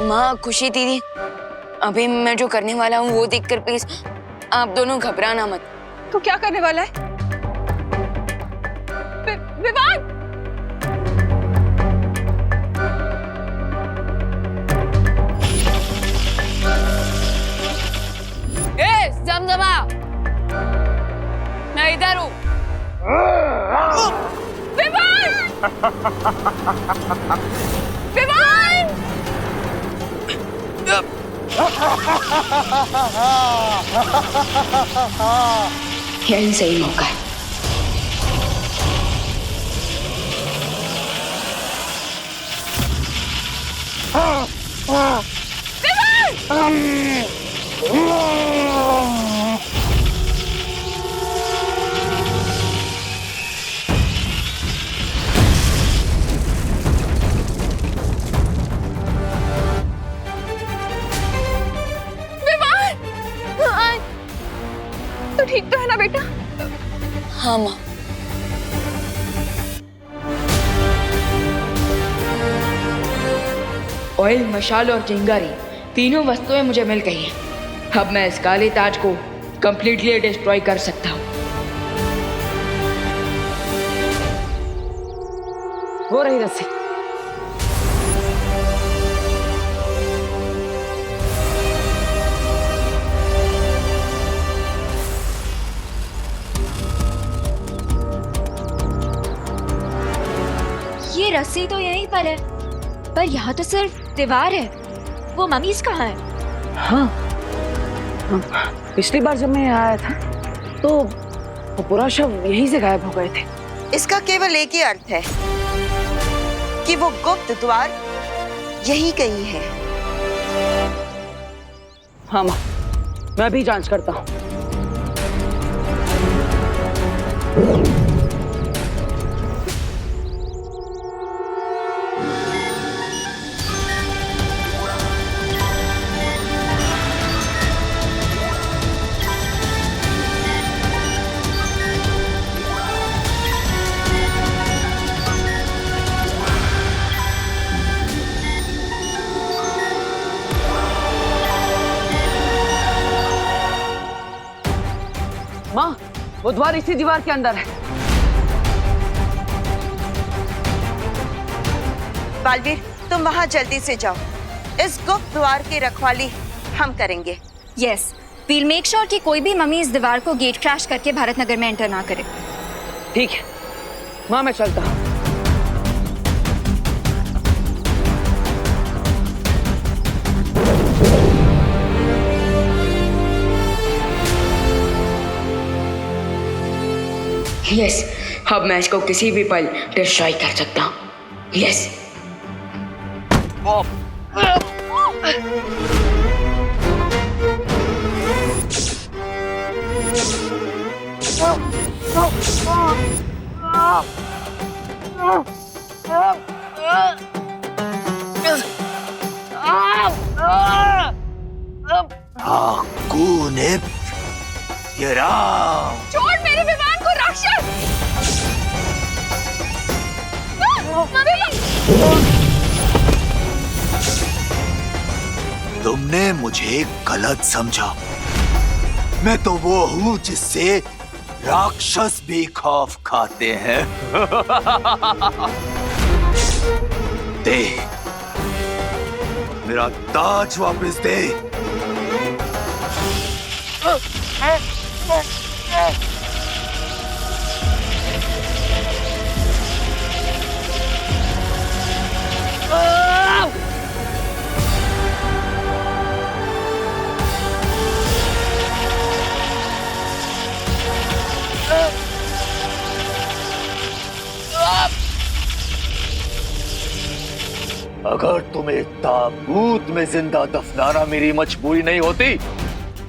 माँ खुशी दीदी, अभी मैं जो करने वाला हूँ वो देखकर प्लीज आप दोनों घबराना मत। तो क्या करने वाला है? विवान! जमजमा, मैं इधर हूँ। विवान! विवान! यही सही मौका है। तो ठीक तो है ना बेटा? हाँ माँ। ऑयल, मशाल और चिंगारी तीनों वस्तुएं मुझे मिल गई हैं। अब मैं इस काले ताज को कंप्लीटली डिस्ट्रॉय कर सकता हूँ। हो रही रस्सी। ये रस्सी तो यहीं पर है, पर यहाँ तो सिर्फ दीवार है। वो मम्मीज कहाँ है? हाँ, पिछली बार जब मैं यहाँ आया था तो वो पूरा शव यहीं से गायब हो गए थे। इसका केवल एक ही अर्थ है कि वो गुप्त द्वार यही कहीं है। हाँ माँ, मैं भी जांच करता हूँ। माँ, वो द्वार इसी दीवार के अंदर है। बालवीर, तुम वहां जल्दी से जाओ। इस गुप्त द्वार की रखवाली हम करेंगे। यस, वील मेक श्योर कि कोई भी मम्मी इस दीवार को गेट क्रैश करके भारत नगर में एंटर ना करे। ठीक है माँ, मैं चलता हूँ। यस, अब मैं इसको किसी भी पल डिस्ट्रॉय कर सकता हूँ। यस। छोड़ मेरे विमान को राक्षस! तुमने मुझे गलत समझा। मैं तो वो हूँ जिससे राक्षस भी खौफ खाते हैं। दे मेरा ताज वापस दे। अगर तुम्हें ताबूत में जिंदा दफनाना मेरी मजबूरी नहीं होती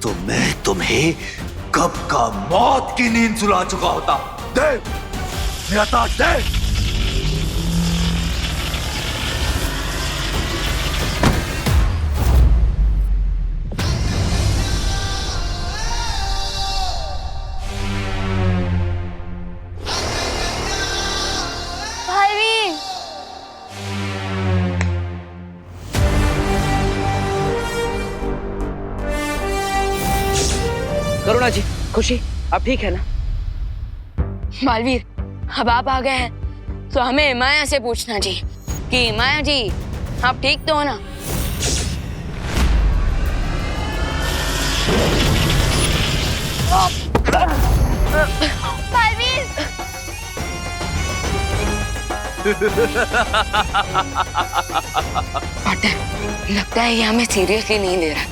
तो मैं तुम्हें कब का मौत की नींद सुला चुका होता। दे मेरा ताज दे। करुणा जी, खुशी, आप ठीक है ना? बालवीर, अब आप आ गए हैं तो हमें माया से पूछना जी कि माया जी आप ठीक तो हो ना? बालवीर, पार्टनर, लगता है ये हमें सीरियसली नहीं ले रहा।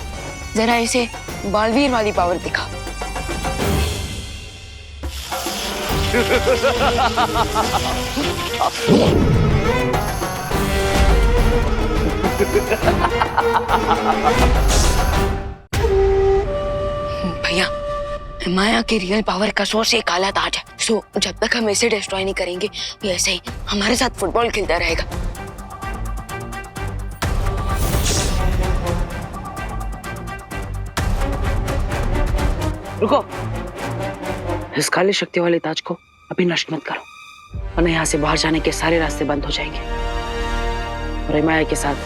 जरा इसे बालवीर वाली पावर दिखाओ। भैया, माया की रियल पावर का सोर्स एक काला ताज है। सो जब तक हम इसे डिस्ट्रॉय नहीं करेंगे ये ऐसे ही हमारे साथ फुटबॉल खेलता रहेगा। रुको, इस काली शक्ति वाले ताज को अभी नष्ट मत करो, वरना यहाँ से बाहर जाने के सारे रास्ते बंद हो जाएंगे और माया के साथ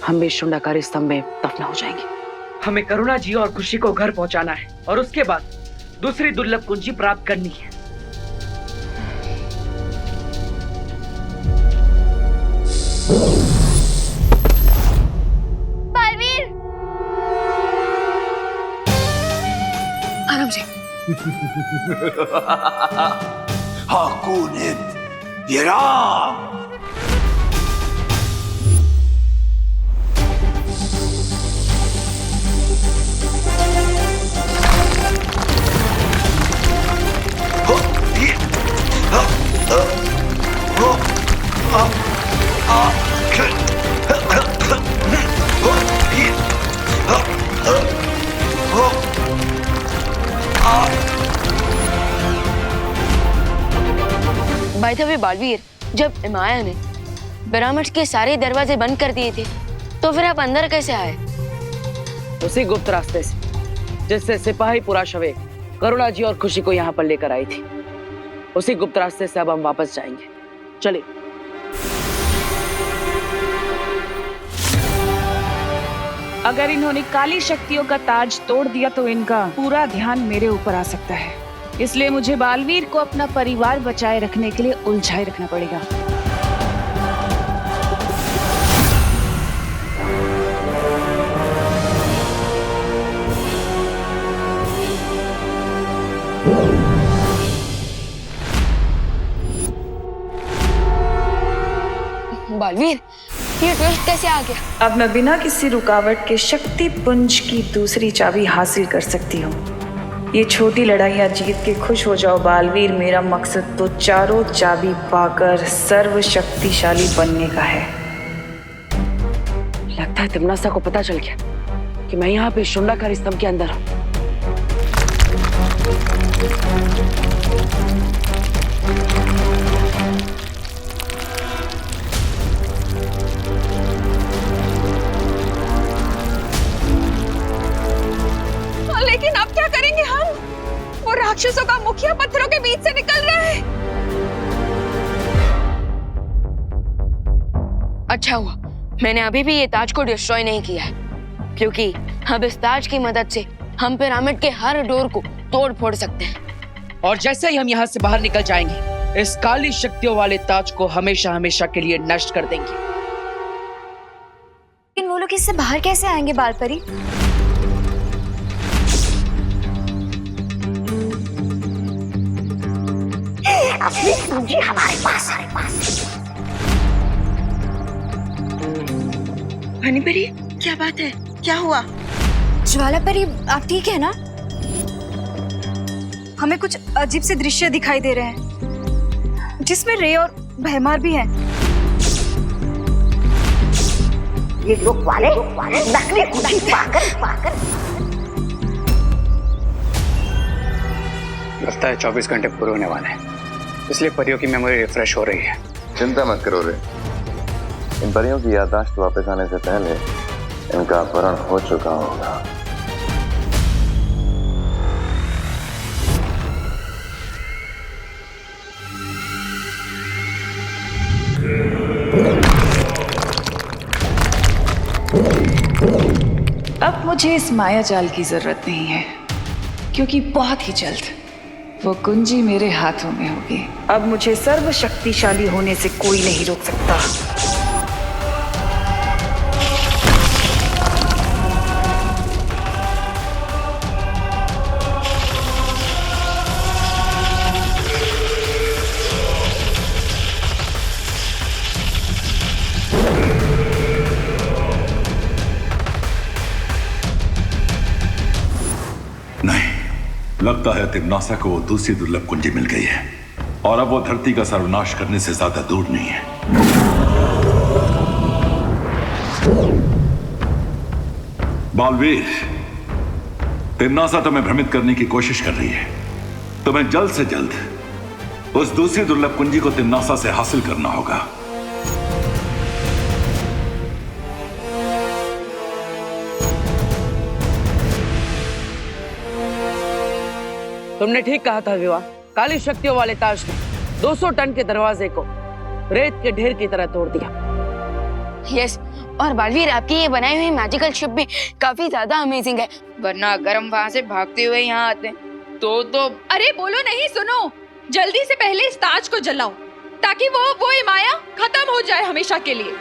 हम भी शुंडाकारी स्तंभ में दफना हो जाएंगे। हमें करुणा जी और खुशी को घर पहुंचाना है और उसके बाद दूसरी दुर्लभ कुंजी प्राप्त करनी है। बालवीर, आराम से। हाकुनित विराम। बाय द वे बालवीर, जब माया ने पिरामिड के सारे दरवाजे बंद कर दिए थे तो फिर आप अंदर कैसे आए? उसी गुप्त रास्ते से जिससे सिपाही पुराशवे करुणा जी और खुशी को यहाँ पर लेकर आई थी। उसी गुप्त रास्ते से अब हम वापस जाएंगे। चलिए। अगर इन्होंने काली शक्तियों का ताज तोड़ दिया तो इनका पूरा ध्यान मेरे ऊपर आ सकता है, इसलिए मुझे बालवीर को अपना परिवार बचाए रखने के लिए उलझाए रखना पड़ेगा। बालवीर, ये ट्विस्ट कैसे आ गया? अब मैं बिना किसी रुकावट के शक्ति पुंज की दूसरी चाबी हासिल कर सकती हूँ। ये छोटी लड़ाइयाँ जीत के खुश हो जाओ बालवीर, मेरा मकसद तो चारों चाबी पाकर सर्वशक्तिशाली बनने का है। लगता है तिमनासा को पता चल गया कि मैं यहाँ पे शुंडाकारी स्तंभ के अंदर हूँ। लेकिन अब क्या करेंगे हम? वो राक्षसों का मुखिया पत्थरों के बीच से निकल रहा है। अच्छा हुआ मैंने अभी भी ये ताज को डिस्ट्रॉय नहीं किया है, क्योंकि अब इस ताज की मदद से हम पिरामिड के हर डोर को तोड़ फोड़ सकते हैं। और जैसे ही हम यहाँ से बाहर निकल जाएंगे, इस काली शक्तियों वाले ताज को हमेशा हमेशा के लिए नष्ट कर देंगे। लेकिन वो लोग इससे बाहर कैसे आएंगे बालपरी? मुझे हमारे पास हनीपरी, क्या बात है? क्या हुआ? ज्वाला परी, आप ठीक है ना? हमें कुछ अजीब से दृश्य दिखाई दे रहे हैं जिसमें रे और भयमार भी हैं। ये लोग वाले नकली कुंजी पाकर लगता है 24 घंटे पूरे होने वाले हैं, इसलिए परियों की मेमोरी रिफ्रेश हो रही है। चिंता मत करो रे, इन परियों की याददाश्त वापस आने से पहले इनका अपहरण हो चुका होगा। अब मुझे इस माया जाल की जरूरत नहीं है। क्योंकि बहुत ही जल्द वो कुंजी मेरे हाथों में होगी। अब मुझे सर्वशक्तिशाली होने से कोई नहीं रोक सकता। लगता है तिम्नासा को वो दूसरी दुर्लभ कुंजी मिल गई है और अब वो धरती का सर्वनाश करने से ज्यादा दूर नहीं है। बालवीर, तिम्नासा तुम्हें भ्रमित करने की कोशिश कर रही है। तुम्हें जल्द से जल्द उस दूसरी दुर्लभ कुंजी को तिम्नासा से हासिल करना होगा। तुमने ठीक कहा था विवाह। काली शक्तियों वाले ताज ने 200 टन के दरवाजे को रेत के ढेर की तरह तोड़ दिया। यस, और बालवीर आपकी ये बनाई हुई मैजिकल शिप भी काफी ज्यादा अमेजिंग है, वरना अगर हम वहां से भागते हुए यहाँ आते तो अरे बोलो नहीं, सुनो, जल्दी से पहले इस ताज को जलाओ ताकि वो माया खत्म हो जाए हमेशा के लिए।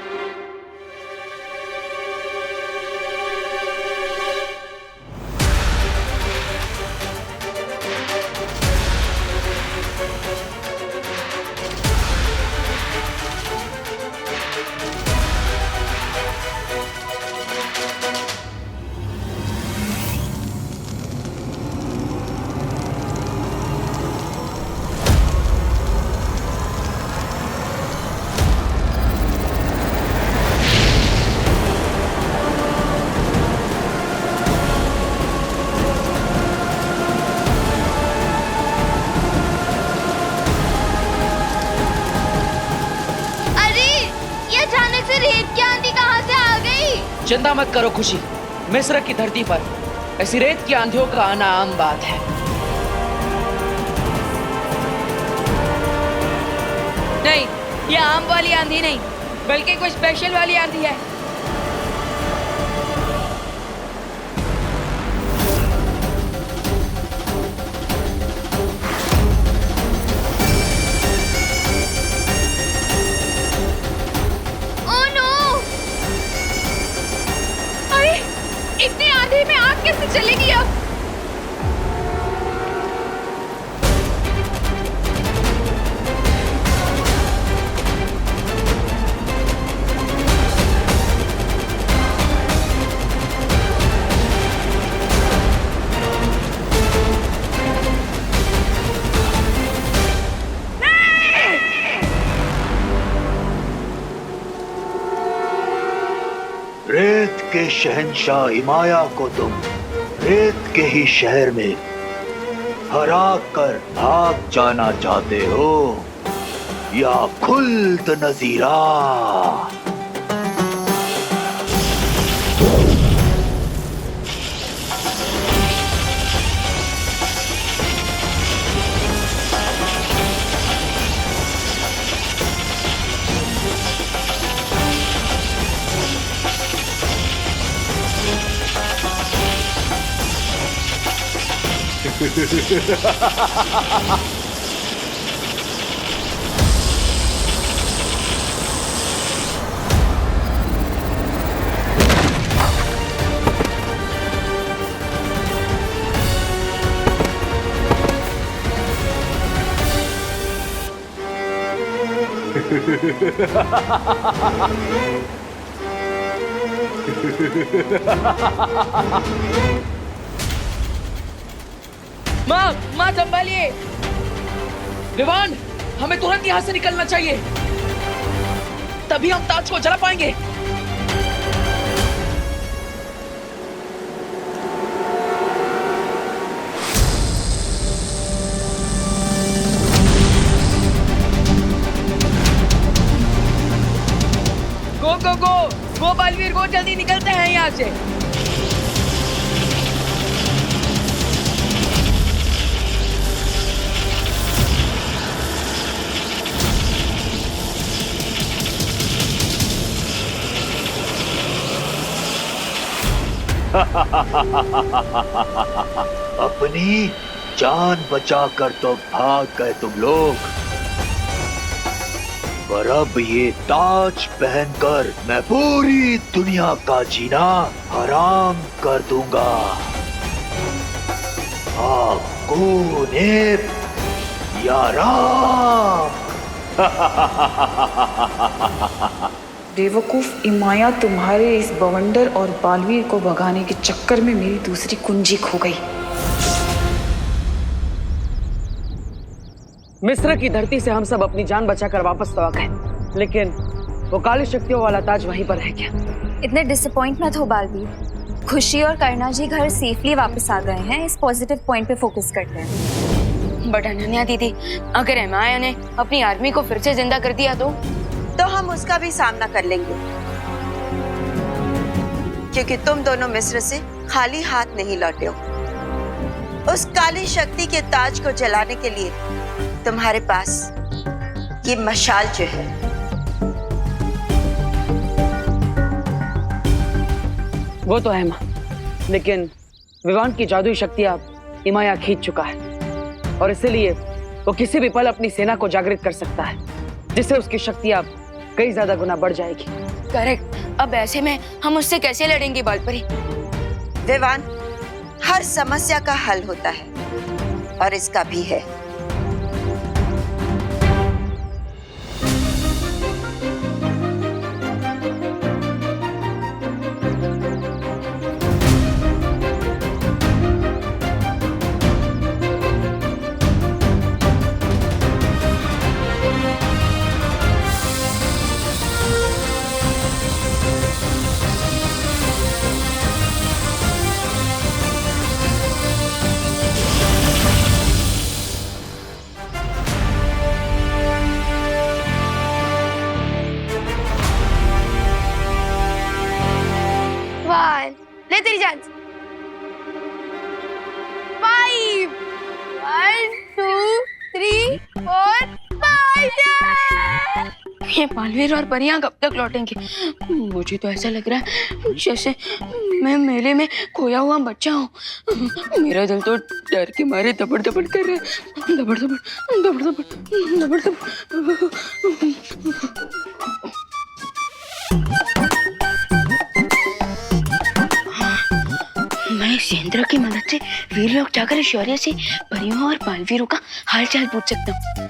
चिंता मत करो खुशी, मिस्र की धरती पर ऐसी रेत की आंधियों का आना आम बात है। नहीं, ये आम वाली आंधी नहीं, बल्कि कोई स्पेशल वाली आंधी है। इतनी आंधी में आग कैसे चलेगी अब? रेत के शहंशाह इमाया को तुम रेत के ही शहर में हरा कर भाग जाना चाहते हो या खुल्द नजीरा? माँ संभालिए। विवान, हमें तुरंत यहाँ से निकलना चाहिए, तभी हम ताज को जला पाएंगे। गो बालवीर, गो, जल्दी निकलते हैं यहाँ से। अपनी जान बचाकर तो भाग गए तुम लोग, पर अब ये ताज पहनकर मैं पूरी दुनिया का जीना हराम कर दूंगा। आपको ने या राम। बेवकूफ इमाया, तुम्हारे इस बवंडर और बालवीर को भगाने के चक्कर में मेरी दूसरी कुंजी खो गई। मिस्र की धरती से हम सब अपनी जान बचाकर वापस तो आ गए, लेकिन वो काली शक्तियों वाला ताज वहीं पर रह गया। इतने डिसअपॉइंट मत हो बालवीर। खुशी और करना जी घर सेफली वापस आ गए हैं। इस पॉजिटिव पॉइंट पे फोकस करते हैं। बट अनन्या दीदी, अगर एमाया ने अपनी आर्मी को फिर से जिंदा कर दिया तो हम उसका भी सामना कर लेंगे, क्योंकि तुम दोनों मिस्र से खाली हाथ नहीं लौटे हो। उस काली शक्ति के ताज को जलाने के लिए तुम्हारे पास ये मशाल जो है, वो तो है माँ, लेकिन विवान की जादुई शक्तियां इमाया खींच चुका है और इसीलिए वो किसी भी पल अपनी सेना को जागृत कर सकता है, जिससे उसकी शक्तियां कई ज्यादा गुना बढ़ जाएगी। करेक्ट। अब ऐसे में हम उससे कैसे लड़ेंगे बालपरी? विवान, हर समस्या का हल होता है और इसका भी है। ले तेरी चांस। 5 1 2 3 4 5। ये बालवीर और परियां कब तक लौटेंगे? मुझे तो ऐसा लग रहा है जैसे मैं मेले में खोया हुआ बच्चा हूँ। मेरा दिल तो डर के मारे दबड़ दबड़ कर रहा है। दबड़ दबड़ दबड़ दबड़ दबड़ दबड़। मैं इस यंत्र की मदद से वीर लोग जाकर शौर्य से परियों और बालवीरों का हालचाल पूछ सकता हूँ,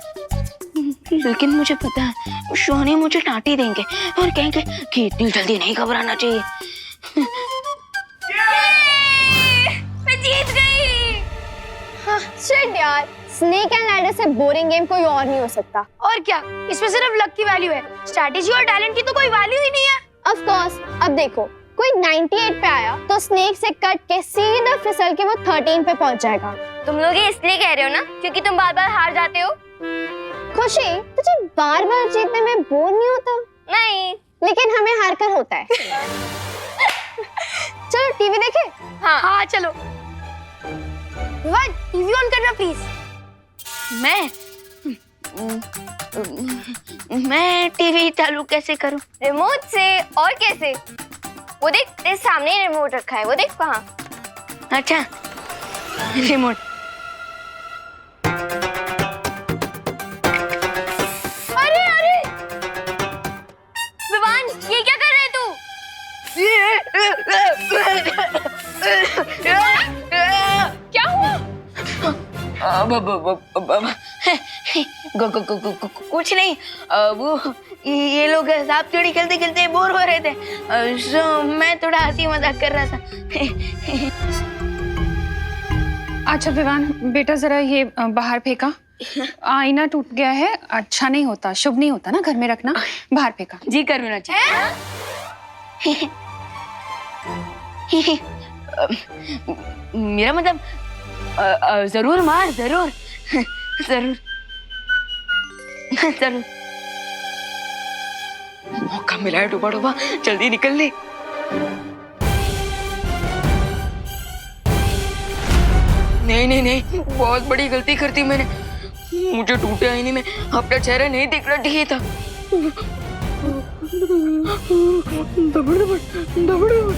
लेकिन मुझे पता है शौर्य मुझे डांटी देंगे और कहेंगे कि इतनी जल्दी नहीं घबराना चाहिए। मैं जीत गई। हाँ, शिट यार, स्नेक एंड लैडर से बोरिंग गेम कोई और नहीं हो सकता। और क्या, इसमें सिर्फ लक की वैल्यू है, स्ट्रैटेजी और टैलेंट की तो कोई वैल्यू ही नहीं है। Of course. अब देखो, कोई 98 पे आया तो स्नेक से कट के सीधा फिसल के वो 13 पे पहुंच जाएगा। तुम लोग ये इसलिए कह रहे हो ना क्योंकि तुम बार बार हार जाते हो? खुशी, तुझे बार बार जीतने में बोर नहीं होता? नहीं, लेकिन हमें हार कर होता है। चलो टीवी देखें। हाँ चलो। विवान, टीवी ऑन करना प्लीज। मैं टीवी चालू कैसे करूं? रिमोट से। और कैसे? वो देख, तेरे सामने ही रिमोट रखा है, वो देख वहाँ। अच्छा, रिमोट। अरे अरे विवान, ये क्या कर रहे तू? क्या हुआ? कुछ नहीं, वो ये लोग सांप सीढ़ी खेलते खेलते बोर हो रहे थे, सो मैं थोड़ा हंसी मजाक कर रहा था। अच्छा विवान बेटा, जरा ये बाहर फेंका। आईना टूट गया है, अच्छा नहीं होता, शुभ नहीं होता ना घर में रखना। बाहर फेंका। जी करुणा जी। मेरा मतलब जरूर मार, जरूर जरूर जरूर। मौका मिला है डूबा डूबा, जल्दी निकल ले। नहीं नहीं नहीं, बहुत बड़ी गलती कर दी मैंने। मुझे टूटे आईने में अपना चेहरा नहीं दिखना चाहिए था। दबड़ दबड़ दबड़ दबड़।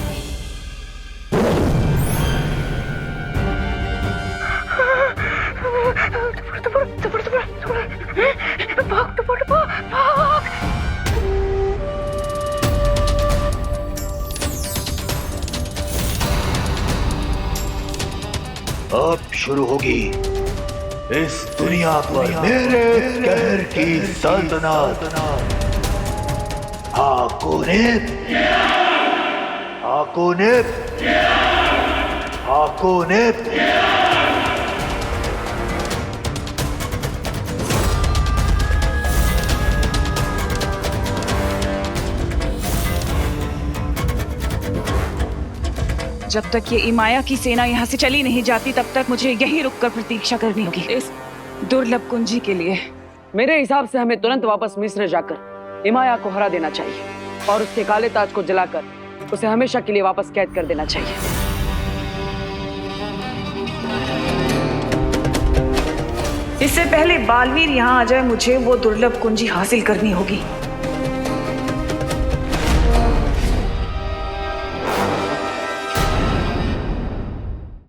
अब शुरू होगी इस दुनिया पर मेरे कहर की सल्तनत। हाकोनेप, हाकोनेप, हाकोनेप। जब तक ये इमाया की सेना यहाँ से चली नहीं जाती तब तक मुझे यहीं रुककर प्रतीक्षा करनी होगी इस दुर्लभ कुंजी के लिए। मेरे हिसाब से हमें तुरंत वापस मिस्र जाकर इमाया को हरा देना चाहिए और उसके काले ताज को जलाकर उसे हमेशा के लिए वापस कैद कर देना चाहिए। इससे पहले बालवीर यहाँ आ जाए मुझे वो दुर्लभ कुंजी हासिल करनी होगी।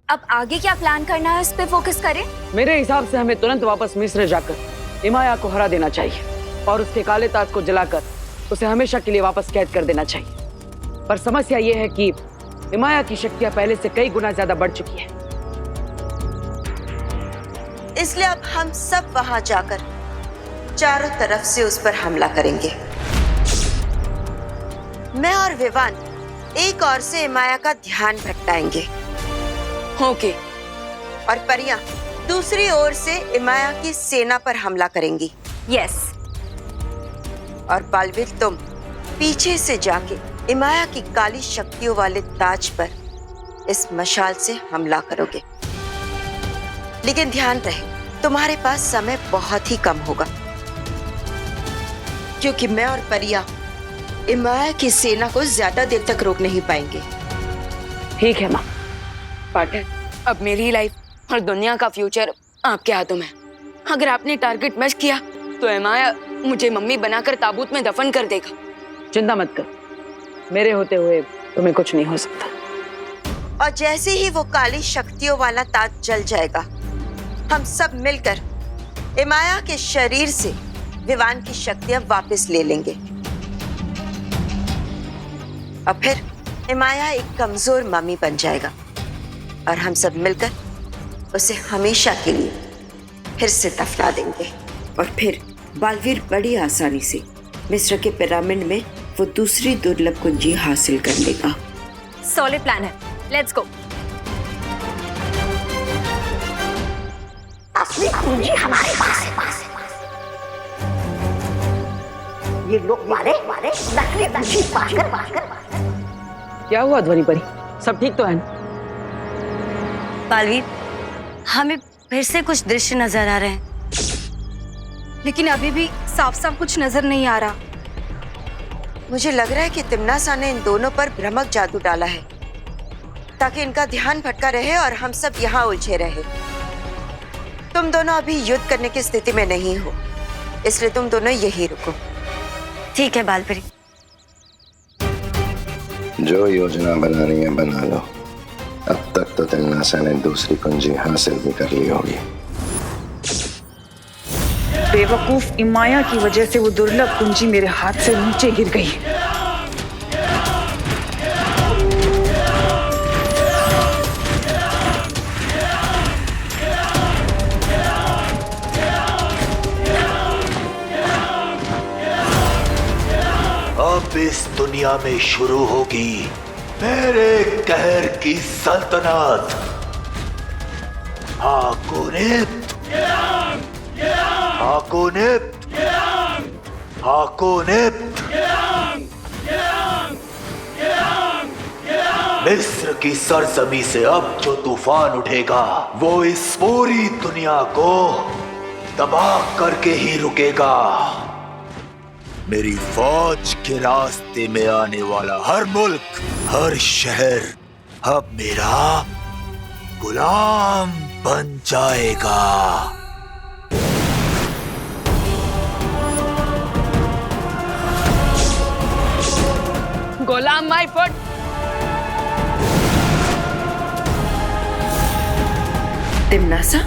अब आगे क्या प्लान करना है, उस पे फोकस करें। मेरे हिसाब से हमें तुरंत वापस मिस्र जाकर इमाया को हरा देना चाहिए और उसके काले ताज को जलाकर उसे हमेशा के लिए वापस कैद कर देना चाहिए। पर समस्या ये है कि इमाया की शक्तियां पहले से कई गुना ज्यादा बढ़ चुकी है। इसलिए अब हम सब वहां जाकर चारों तरफ से उस पर हमला करेंगे। मैं और विवान एक ओर से इमाया का ध्यान भटकाएंगे। ओके। और परियां दूसरी ओर से इमाया की सेना पर हमला करेंगी। यस। और बालवीर तुम पीछे से जाके इमाया की काली शक्तियों वाले ताज पर इस मशाल से हमला करोगे। लेकिन ध्यान रहे तुम्हारे पास समय बहुत ही कम होगा, क्योंकि मैं और परिया इमाया की सेना को ज्यादा देर तक रोक नहीं पाएंगे। ठीक है माँ। पार्टनर, अब मेरी लाइफ और दुनिया का फ्यूचर आपके हाथों में। अगर आपने टारगेट मिस किया तो इमाया मुझे मम्मी बनाकर ताबूत में दफन कर देगा। चिंता मत कर, मेरे होते हुए तुम्हें कुछ नहीं हो सकता। और जैसे ही वो काली शक्तियों वाला ताज जल जाएगा, हम सब मिलकर इमाया के शरीर से विवान की शक्तियां वापस ले लेंगे। और फिर इमाया एक कमजोर मम्मी बन जाएगा और हम सब मिलकर उसे हमेशा के लिए फिर से दफना देंगे। और फिर बालवीर बड़ी आसानी से मिस्र के पिरामिड में वो दूसरी दुर्लभ कुंजी हासिल कर लेगा। सॉलिड प्लान है, लेट्स गो। असली कुंजी हमारे पास है। ये लोग वाले नकली कुंजी पाकर क्या हुआ ध्वनि परी, सब ठीक तो है ना? बालवीर, हमें फिर से कुछ दृश्य नजर आ रहे हैं, लेकिन अभी भी साफ साफ कुछ नजर नहीं आ रहा। मुझे लग रहा है कि तिम्नासा ने इन दोनों पर भ्रमक जादू डाला है ताकि इनका ध्यान भटका रहे और हम सब यहाँ उलझे रहे। तुम दोनों अभी युद्ध करने की स्थिति में नहीं हो, इसलिए तुम दोनों यही रुको। ठीक है बालपरी। जो योजना बनानी है बना लो। अब तक तो तिम्नासा ने दूसरी कुंजी हासिल भी कर ली होगी। बेवकूफ इमाया की वजह से वो दुर्लभ कुंजी मेरे हाथ से नीचे गिर गई। अब इस दुनिया में शुरू होगी मेरे कहर की सल्तनत। हाकोनेप, हाकोनेप, हाकोनेप। मिस्र की सरजमी से अब जो तूफान उठेगा वो इस पूरी दुनिया को तबाह करके ही रुकेगा। मेरी फौज के रास्ते में आने वाला हर मुल्क, हर शहर अब मेरा गुलाम बन जाएगा। गुलाम माय फुट। तिम्नासा,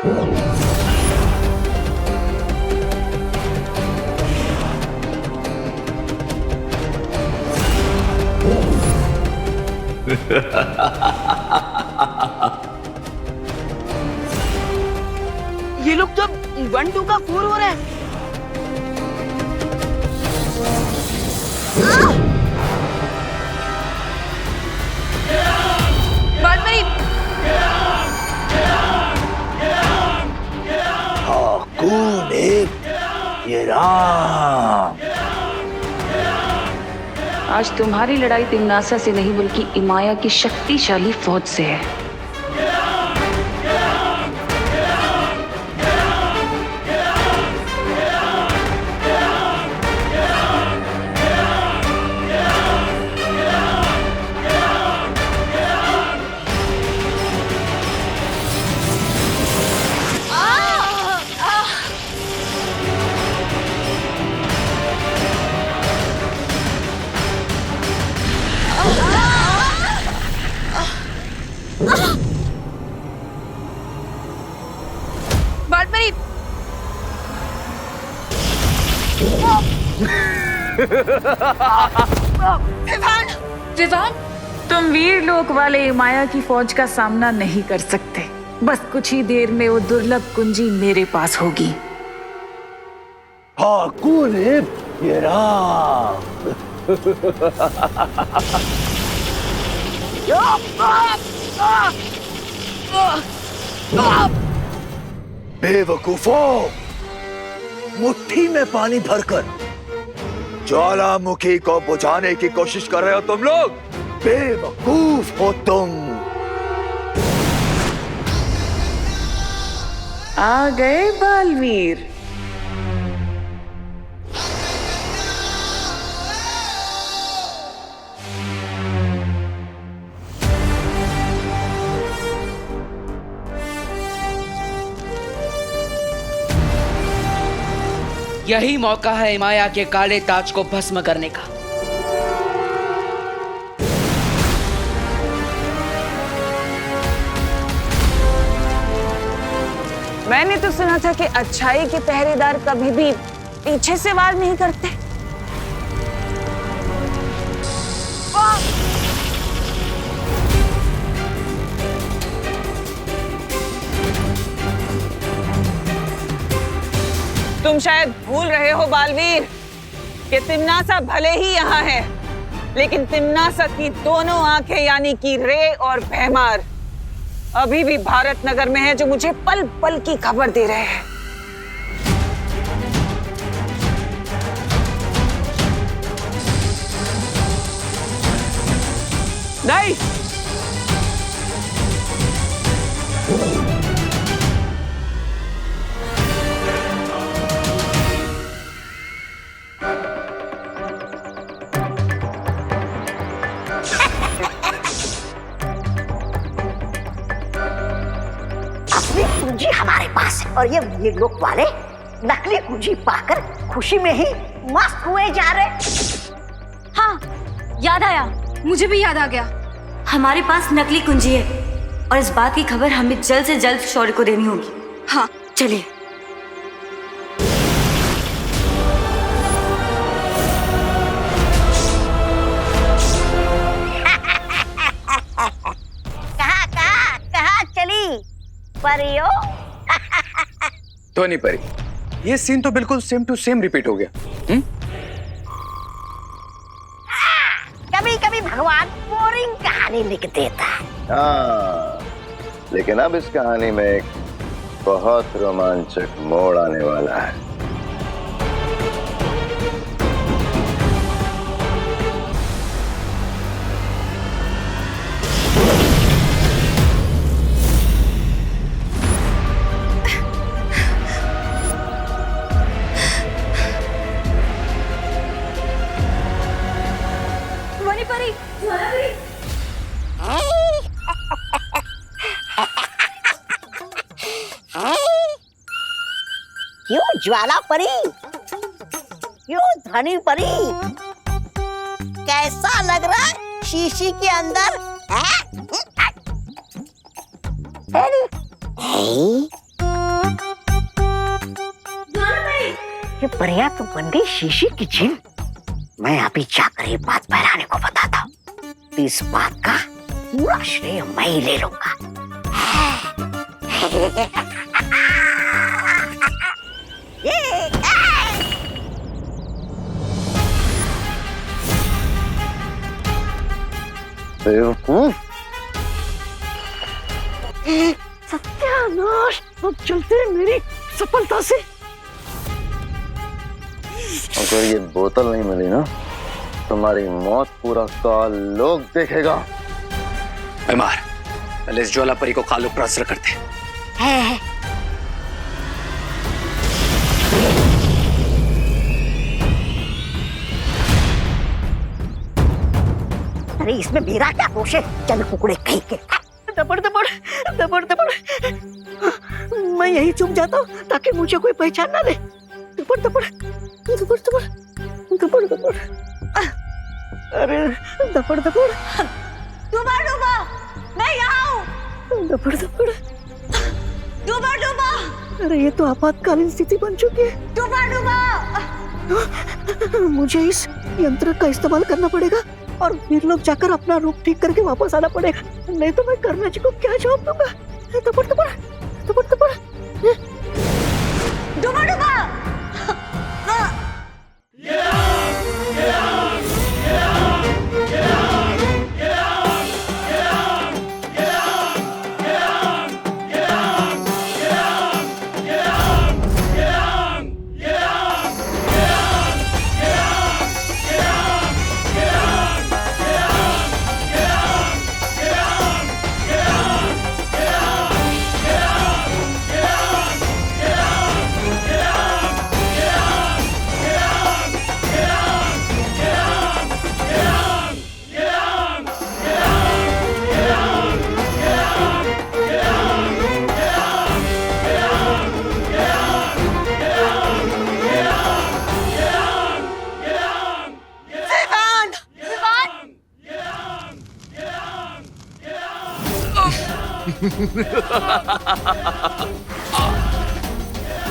ये लोग तो 1-2 का 4 हो रहा है। कौन है ये राम? आज तुम्हारी लड़ाई तिम्नासा से नहीं बल्कि इमाया की शक्तिशाली फौज से है। विवान, तुम वीर लोक वाले माया की फौज का सामना नहीं कर सकते। बस कुछ ही देर में वो दुर्लभ कुंजी मेरे पास होगी। हाँ, कौन है ये राम? बेवकूफों, मुट्ठी में पानी भरकर ज्वालामुखी को बुझाने की कोशिश कर रहे हो तुम लोग। बेवकूफ हो तुम। आ गए बालवीर। यही मौका है माया के काले ताज को भस्म करने का। मैंने तो सुना था कि अच्छाई के पहरेदार कभी भी पीछे से वार नहीं करते। तुम शायद भूल रहे हो बालवीर कि तिम्नासा भले ही यहाँ है, लेकिन तिम्नासा की दोनों आंखें यानी कि रे और भैमार अभी भी भारत नगर में है, जो मुझे पल पल की खबर दे रहे हैं। नहीं, कुंजी हमारे पास है और ये लोग वाले नकली कुंजी पाकर खुशी में ही मस्त हुए जा रहे। हाँ, याद आया, मुझे भी याद आ गया। हमारे पास नकली कुंजी है और इस बात की खबर हमें जल्द से जल्द शौर्य को देनी होगी। हाँ, चलिए। कहाँ चली परियो? तो नहीं परी, ये सीन तो बिल्कुल सेम टू सेम रिपीट हो गया। कभी कभी भगवान बोरिंग कहानी लिख देता है। हाँ, लेकिन अब इस कहानी में एक बहुत रोमांचक मोड़ आने वाला है। क्यों ज्वाला परी, क्यों धनी परी, कैसा लग रहा है शीशी के अंदर है? ये परियां तो बन गई शीशे की झील। मैं अभी जाकर ये बात बहराने को बताता हूँ। इस बात का पूरा श्रेय मैं ही ले लूंगा। बेवकूफ। सत्यानाश, अब चलते हैं मेरी सफलता से। अगर ये बोतल नहीं मिली ना, तुम्हारी मौत पूरा काल लोग देखेगा। बीमार, पहले इस ज्वाला परी को कालो प्रसर करते हैं। अरे इसमें मेरा क्या दोष है? चल कुकड़े कहीं के। दबड़ दबड़ दबड़ दबड़, मैं यही चुप जाता हूँ ताकि मुझे कोई पहचान ना ले। दबड़ दबड़ दबड़ दबड़ दबड़ दबड़, अरे दबड़ दबड़। डूबा डूबा, मैं यहाँ हूँ। दबड़ दबड़, डूबा डूबा, अरे ये तो आपातकालीन स्थिति बन चुकी है। डूबा डूबा। मुझे इस यंत्र का इस्तेमाल करना पड़ेगा और फिर लोग जाकर अपना रूप ठीक करके वापस आना पड़ेगा, नहीं तो मैं करना जी को क्या जवाब दूंगा। दबड़ दबड़ दबड़ दबड़, डूबा डूबा।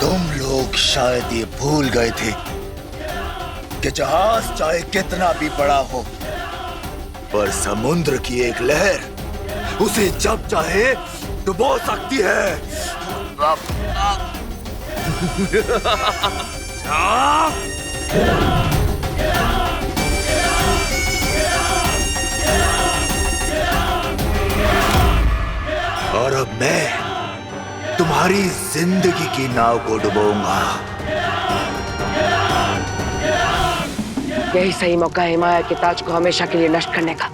तुम लोग शायद ये भूल गए थे कि जहाज चाहे कितना भी बड़ा हो, पर समुद्र की एक लहर उसे जब चाहे डुबो सकती है। और अब मैं तुम्हारी जिंदगी की नाव को डुबोऊंगा। यही सही मौका है माया के ताज को हमेशा के लिए नष्ट करने का।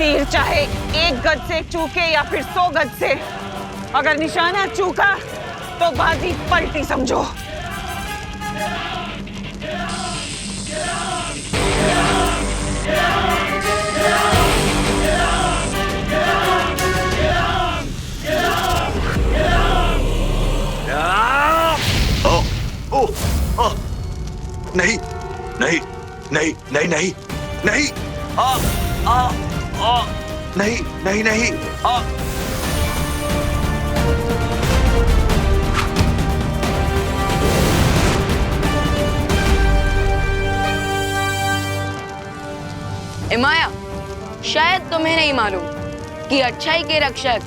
तीर चाहे 1 गज से चूके या फिर 100 गज से, अगर निशाना चूका तो बाजी पलटी समझो। नहीं नहीं नहीं नहीं नहीं नहीं, आ आ आ नहीं नहीं नहीं, आ माया, शायद तुम्हें नहीं मालूम कि अच्छाई के रक्षक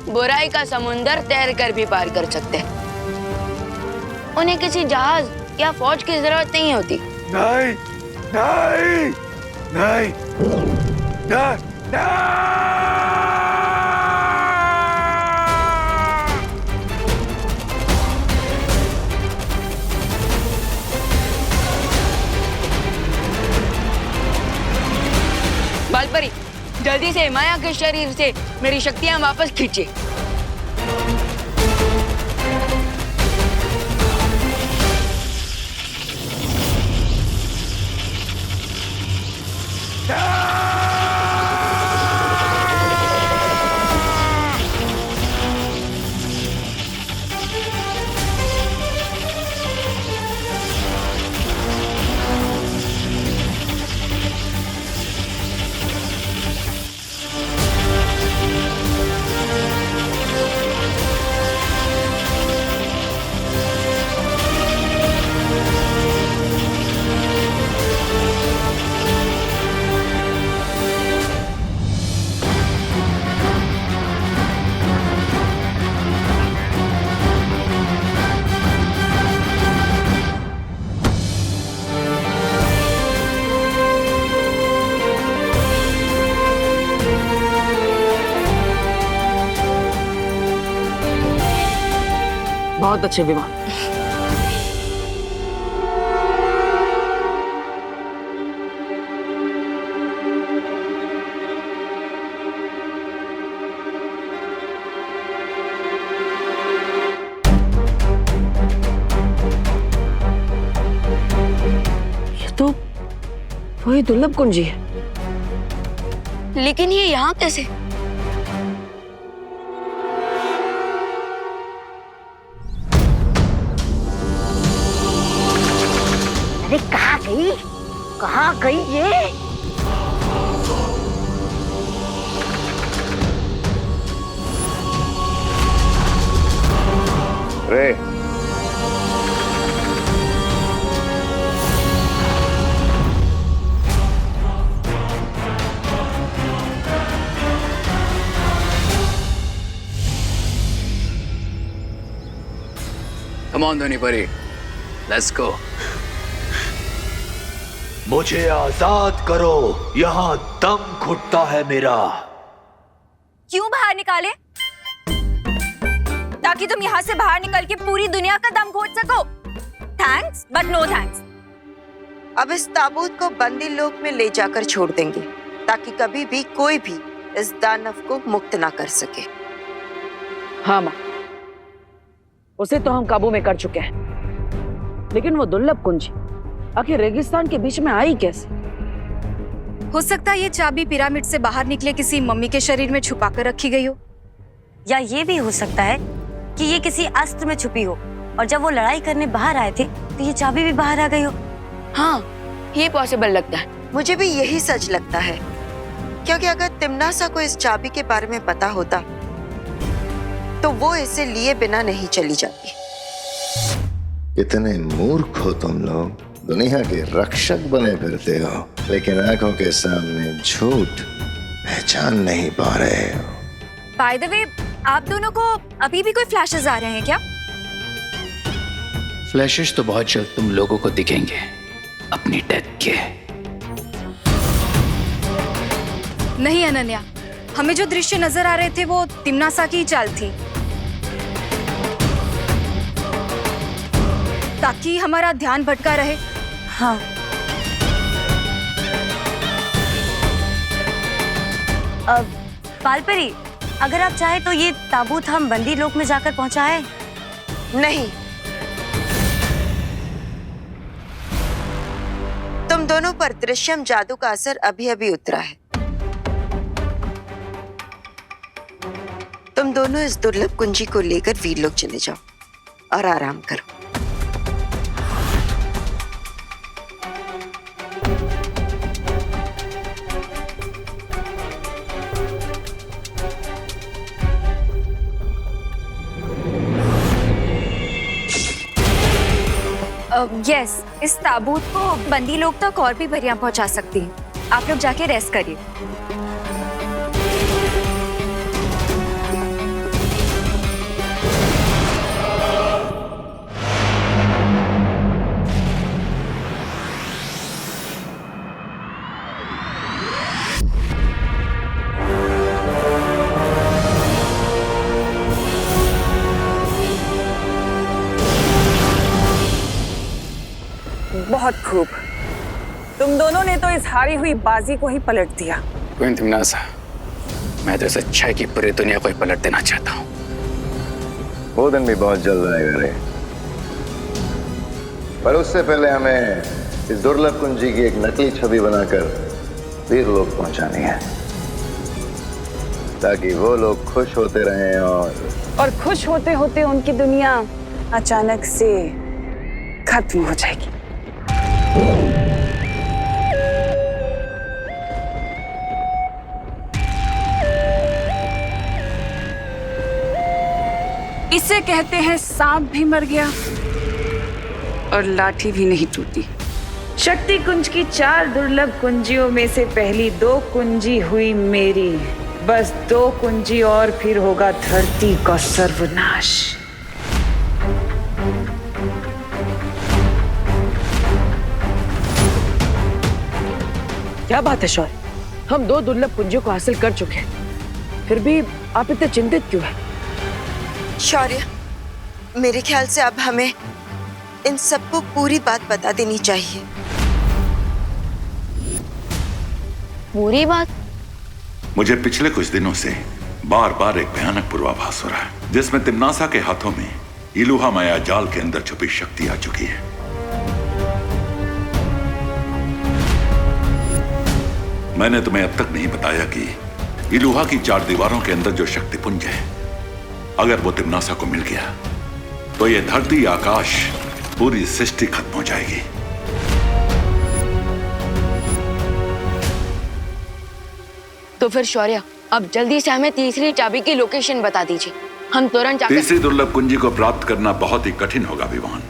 बुराई का समुंदर तैर कर भी पार कर सकते हैं। उन्हें किसी जहाज या फौज की जरूरत नहीं होती। नहीं नहीं नहीं नहीं, बालपरी, जल्दी से माया के शरीर से मेरी शक्तियां वापस खींचे। बहुत अच्छे विमान। ये तो वही दुर्लभ कुंजी है। लेकिन ये यहाँ कैसे? अरे कहाँ गई ये? रे Come on, धोनी परी, let's go. मुझे आजाद करो, यहाँ दम घुटता है मेरा। क्यों बाहर निकाले? ताकि तुम यहाँ से बाहर निकल के पूरी दुनिया का दम घोट सको। Thanks but no thanks. अब इस ताबूत को बंदी लोक में ले जाकर छोड़ देंगे ताकि कभी भी कोई भी इस दानव को मुक्त ना कर सके। हाँ माँ, उसे तो हम काबू में कर चुके हैं, लेकिन वो दुर्लभ कुंजी आखिर रेगिस्तान के बीच में आई कैसे? हो सकता है ये चाबी पिरामिड से बाहर निकले किसी मम्मी के शरीर में छुपा कर रखी गई हो, या ये भी हो सकता है कि ये किसी अस्त्र में छुपी हो और जब वो लड़ाई करने बाहर आए थे तो ये चाबी भी बाहर आ गई हो। हाँ, ये पॉसिबल लगता है। मुझे भी यही सच लगता है, क्योंकि अगर तिमनासा को इस चाबी के बारे में पता होता तो वो इसे लिए बिना नहीं चली जाती। कितने मूर्ख हो तुम लोग, दुनिया के रक्षक बने फिरते हो, लेकिन आंखों के सामने झूठ पहचान नहीं पा रहे हो। बाय द वे, आप दोनों को अभी भी कोई फ्लैशेस आ रहे हैं क्या? फ्लैशेस तो बहुत जल्द तुम लोगों को दिखेंगे अपनी डेथ के। नहीं अनन्या, हमें जो दृश्य नजर आ रहे थे वो तिमनासा की चाल थी, ताकि हमारा ध्यान भटका रहे। हाँ, पालपरी, अगर आप चाहे तो ये ताबूत हम बंदी लोक में जाकर पहुंचाए। नहीं, तुम दोनों पर दृश्यम जादू का असर अभी अभी उतरा है। तुम दोनों इस दुर्लभ कुंजी को लेकर वीरलोक चले जाओ और आराम करो। यस, इस ताबूत को बंदी लोग तक और भी परियां पहुंचा सकती हैं। आप लोग जाके रेस्ट करिए। बहुत खूब, तुम दोनों ने तो इस हारी हुई बाजी को ही पलट दिया। क्वीन तिमनासा, मैं तो इस अच्छाई की पूरी दुनिया को ही पलट देना चाहता हूँ। वो दिन भी बहुत जल्द आएगा रे, पर उससे पहले हमें इस दुर्लभ कुंजी की एक नकली छवि बनाकर वीरलोक पहुंचानी है, ताकि वो लोग खुश होते रहें और खुश होते होते उनकी दुनिया अचानक से खत्म हो जाएगी। इसे कहते हैं सांप भी मर गया और लाठी भी नहीं टूटी। शक्ति कुंज की 4 दुर्लभ कुंजियों में से पहली 2 कुंजी हुई मेरी। बस 2 कुंजी और फिर होगा धरती का सर्वनाश। क्या बात है शौर्य, हम 2 दुर्लभ कुंजियों को हासिल कर चुके हैं, फिर भी आप इतने चिंतित क्यों हैं? शौर्य, मेरे ख्याल से अब हमें इन सबको पूरी बात बता देनी चाहिए। पूरी बात? मुझे पिछले कुछ दिनों से बार बार एक भयानक पूर्वाभास हो रहा है जिसमें तिम्नासा के हाथों में इलुहा माया जाल के अंदर छुपी शक्ति आ चुकी है। मैंने तुम्हें अब तक नहीं बताया कि इलुहा की 4 दीवारों के अंदर जो शक्तिपुंज है, अगर वो तिम्नासा को मिल गया तो ये धरती, आकाश, पूरी सृष्टि खत्म हो जाएगी। तो फिर शौर्य, अब जल्दी से हमें तीसरी चाबी की लोकेशन बता दीजिए। हम तुरंत जाकर तीसरी दुर्लभ कुंजी को प्राप्त करना बहुत ही कठिन होगा विवान।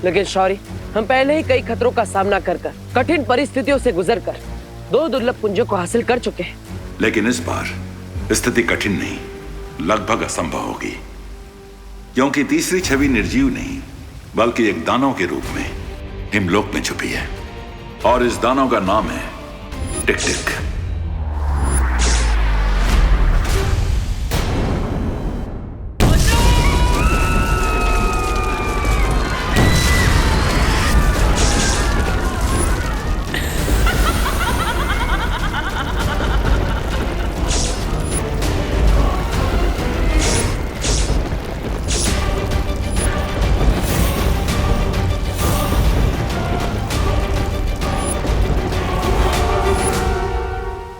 लेकिन शौर्य, हम पहले ही कई खतरों का सामना कर कठिन परिस्थितियों से गुजरकर 2 दुर्लभ कुंजों को हासिल कर चुके हैं। लेकिन इस बार स्थिति कठिन नहीं, लगभग असंभव होगी, क्योंकि तीसरी छवि निर्जीव नहीं बल्कि एक दानव के रूप में हिमलोक में छुपी है, और इस दानव का नाम है टिक टिक।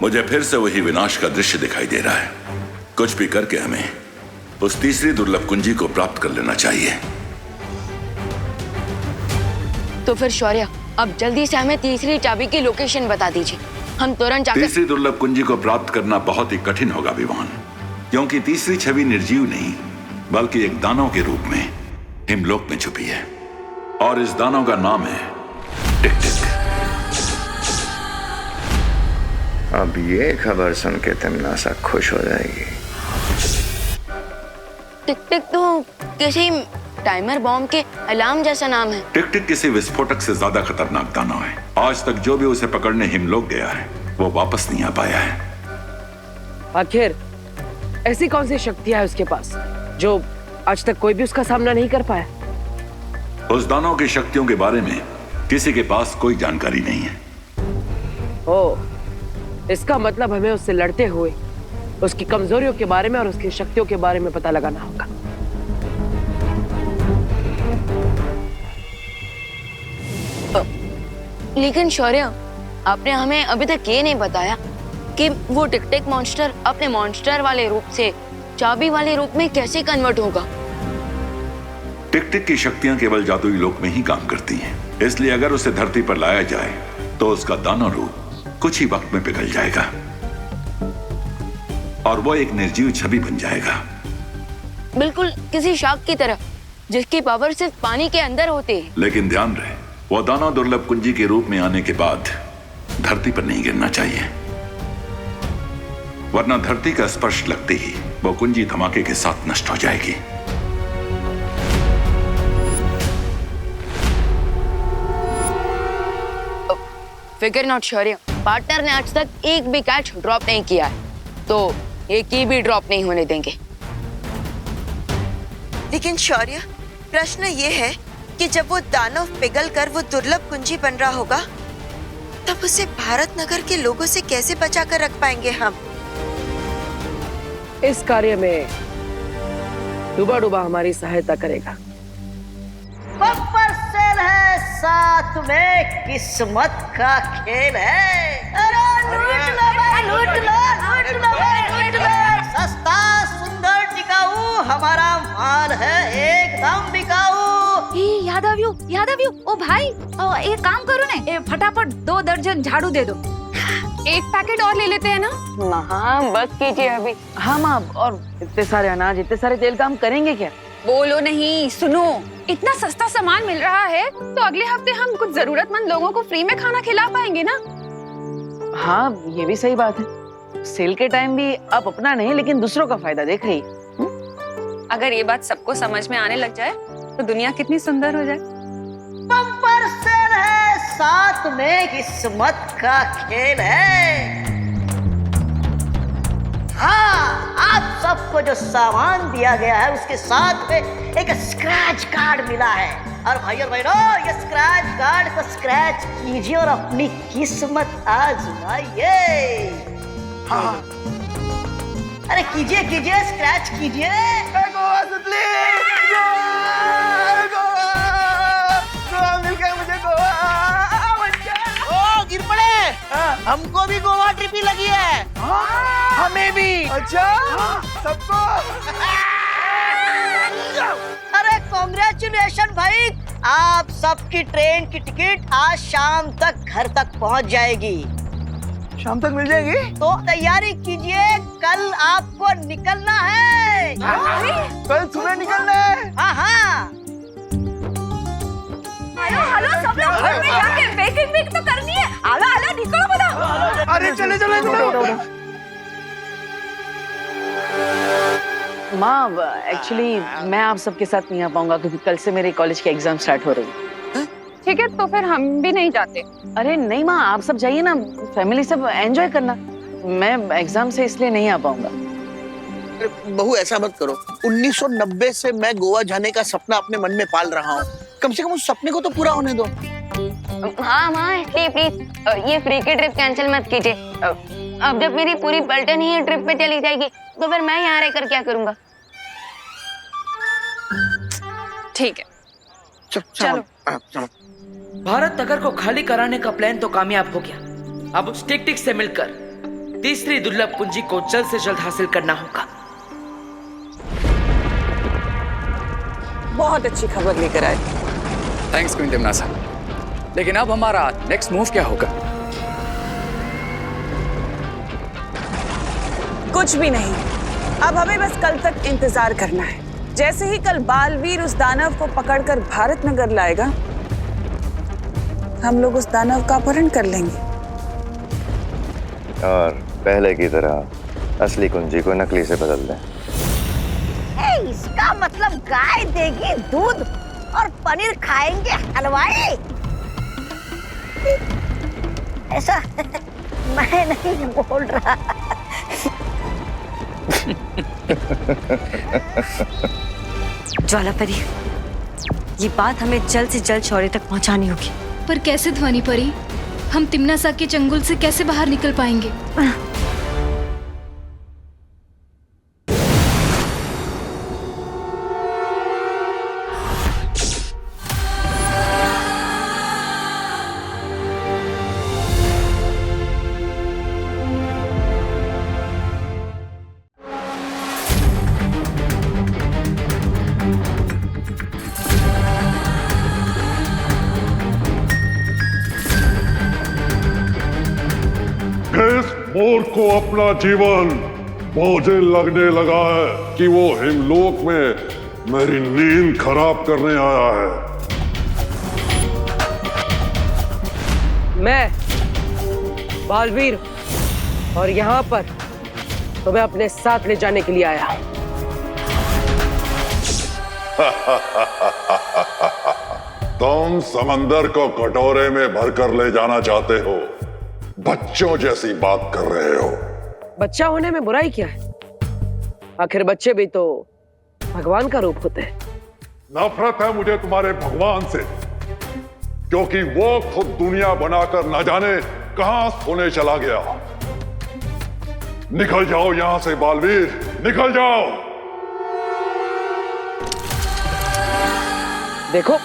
मुझे फिर से वही विनाश का दृश्य दिखाई दे रहा है। कुछ भी करके हमें उस तीसरी दुर्लभ कुंजी को प्राप्त कर लेना चाहिए। तो फिर शौर्य, अब जल्दी से हमें तीसरी चाबी की लोकेशन बता दीजिए। हम तुरंत जाकर तीसरी दुर्लभ कुंजी को प्राप्त करना बहुत ही कठिन होगा विवान, क्योंकि तीसरी छवि निर्जीव नहीं बल्कि एक दानव के रूप में हिमलोक में छुपी है, और इस दानव का नाम है टिक टिक। अब ये खबर सुन के तिम्नासा खुश हो जाएगी। टिक टिक तो किसी टाइमर बॉम्ब के अलार्म जैसा नाम है। टिक टिक किसी विस्फोटक से ज्यादा खतरनाक दानव है। आज तक जो भी उसे पकड़ने हिमलोक गया है वो वापस नहीं आ पाया है। आखिर ऐसी कौन सी शक्तियां है उसके पास जो आज तक कोई भी उसका सामना नहीं कर पाया? उस दानव की शक्तियों के बारे में किसी के पास कोई जानकारी नहीं है। ओ, इसका मतलब हमें उससे लड़ते हुए उसकी कमजोरियों के बारे में और उसकी शक्तियों के बारे में पता लगाना होगा। लेकिन शौर्य, आपने हमें अभी तक ये नहीं बताया कि वो टिक टिक मॉन्स्टर अपने मॉन्स्टर वाले रूप से चाबी वाले रूप में कैसे कन्वर्ट होगा। टिक टिक की शक्तियां केवल जादुई लोक में ही काम करती हैं, इसलिए अगर उसे धरती पर लाया जाए तो उसका दानव रूप कुछ ही वक्त में पिघल जाएगा और वो एक निर्जीव छवि बन जाएगा, बिल्कुल किसी शार्क की तरह जिसकी पावर सिर्फ पानी के अंदर होती है। लेकिन ध्यान रहे, वो दानव दुर्लभ कुंजी के रूप में आने के बाद धरती पर नहीं गिरना चाहिए, वरना धरती का स्पर्श लगते ही वो कुंजी धमाके के साथ नष्ट हो जाएगी। फिकर नॉट शौर्य, पार्टनर ने आज तक एक भी कैच ड्रॉप नहीं किया है, तो एक की भी ड्रॉप नहीं होने देंगे। लेकिन शौर्य, प्रश्न ये है कि जब वो दानव पिघल कर वो दुर्लभ कुंजी बन रहा होगा तब उसे भारत नगर के लोगों से कैसे बचा कर रख पाएंगे हम? इस कार्य में डूबा डूबा हमारी सहायता करेगा। बम्पर सेल है, साथ में किस्मत का खेल है। अरे लूट लो भाई, लूट लो, लूट लो भाई, लूट लो। सस्ता, सुंदर, टिकाऊ हमारा माल है, एकदम बिकाऊ। यादव ओ भाई, एक काम करो ना, फटाफट 2 दर्जन झाड़ू दे दो। एक पैकेट और ले लेते हैं ना? हाँ, बस कीजिए अभी। हम अब और इतने सारे अनाज, इतने सारे तेल का हम करेंगे क्या? बोलो नहीं, सुनो, इतना सस्ता सामान मिल रहा है तो अगले हफ्ते हम कुछ जरूरतमंद लोगों को फ्री में खाना खिला पाएंगे ना? हाँ, ये भी सही बात है। सेल के टाइम भी आप अपना नहीं लेकिन दूसरों का फायदा देख रही। अगर ये बात सबको समझ में आने लग जाए तो दुनिया कितनी सुंदर हो जाए। बम्पर सेल है, साथ में किस्मत का खेल है। हाँ, आप सबको जो सामान दिया गया है उसके साथ में एक स्क्रैच कार्ड मिला है। और भाई और बहनों, ये स्क्रैच कार्ड को स्क्रैच कीजिए और अपनी किस्मत आजमाइए। हाँ, अरे कीजिए कीजिए, स्क्रैच कीजिए। ओ गिर पड़े, हमको भी गोवा ट्रिप ही लगी है। हमें भी। अच्छा, सबको। अरे कांग्रेचुलेशन भाई, आप सबकी ट्रेन की टिकट आज शाम तक घर तक पहुंच जाएगी। शाम तक मिल जाएगी? तो तैयारी कीजिए, कल आपको निकलना है। कल सुबह निकलना है? हाँ हाँ। हेलो सब लोग घर में जाके पैकिंग तो करनी है। आला आला निकलो बता। अरे चले चले चलो। माँ, एक्चुअली मैं आप सबके साथ नहीं आ पाऊंगा क्योंकि कल से मेरे कॉलेज के एग्जाम स्टार्ट हो रही है। ठीक है, तो फिर हम भी नहीं जाते। अरे नहीं माँ, आप सब जाइए ना, फैमिली सब एंजॉय करना। मैं एग्जाम से इसलिए नहीं आ पाऊंगा। बहू ऐसा मत करो, 1990 से मैं गोवा जाने का सपना अपने मन में पाल रहा हूँ। कम से कम उस सपने को तो पूरा होने दो। हाँ माँ, प्लीज ये फ्री की ट्रिप कैंसिल मत कीजिए। अब जब मेरी पूरी पलटन ही ट्रिप पे चली जाएगी तो फिर मैं यहाँ रहकर क्या करूँगा? ठीक है, चलो। भारत नगर को खाली कराने का प्लान तो कामयाब हो गया। अब उस टिक टिक से मिलकर तीसरी दुर्लभ कुंजी को जल्द से जल्द हासिल करना होगा। बहुत अच्छी खबर लेकर आए। Thanks queen तिमनासा। लेकिन अब हमारा नेक्स्ट मूव क्या होगा? कुछ भी नहीं, अब हमें बस कल तक इंतजार करना है। जैसे ही कल बालवीर उस दानव को पकड़कर भारत नगर लाएगा, हम लोग उस दानव का अपहरण कर लेंगे और पहले की तरह असली कुंजी को नकली से बदल दें। इसका मतलब गाय देगी दूध और पनीर खाएंगे हलवाई। ऐसा मैं नहीं बोल रहा। ज्वालापरी, ये बात हमें जल्द से जल्द शौर्य तक पहुंचानी होगी। पर कैसे ध्वनि परी? हम तिम्नासा के चंगुल से कैसे बाहर निकल पाएंगे? इस मोर को अपना जीवन मुझे लगने लगा है कि वो हिमलोक में मेरी नींद खराब करने आया है। मैं बालवीर और यहाँ पर तुम्हें अपने साथ ले जाने के लिए आया हूँ। तुम समंदर को कटोरे में भरकर ले जाना चाहते हो, बच्चों जैसी बात कर रहे हो। बच्चा होने में बुराई क्या है? आखिर बच्चे भी तो भगवान का रूप होते हैं। नफरत है मुझे तुम्हारे भगवान से, क्योंकि वो खुद दुनिया बनाकर न जाने कहां सोने चला गया। निकल जाओ यहां से बालवीर, निकल जाओ। देखो,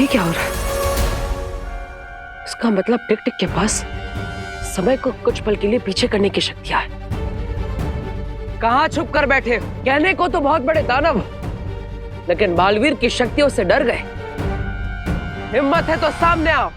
ये क्या हो रहा है? इसका मतलब टिक टिक के पास समय को कुछ पल के लिए पीछे करने की शक्तियां है। कहां छुप कर बैठे हो? कहने को तो बहुत बड़े दानव, लेकिन बालवीर की शक्तियों से डर गए। हिम्मत है तो सामने आओ।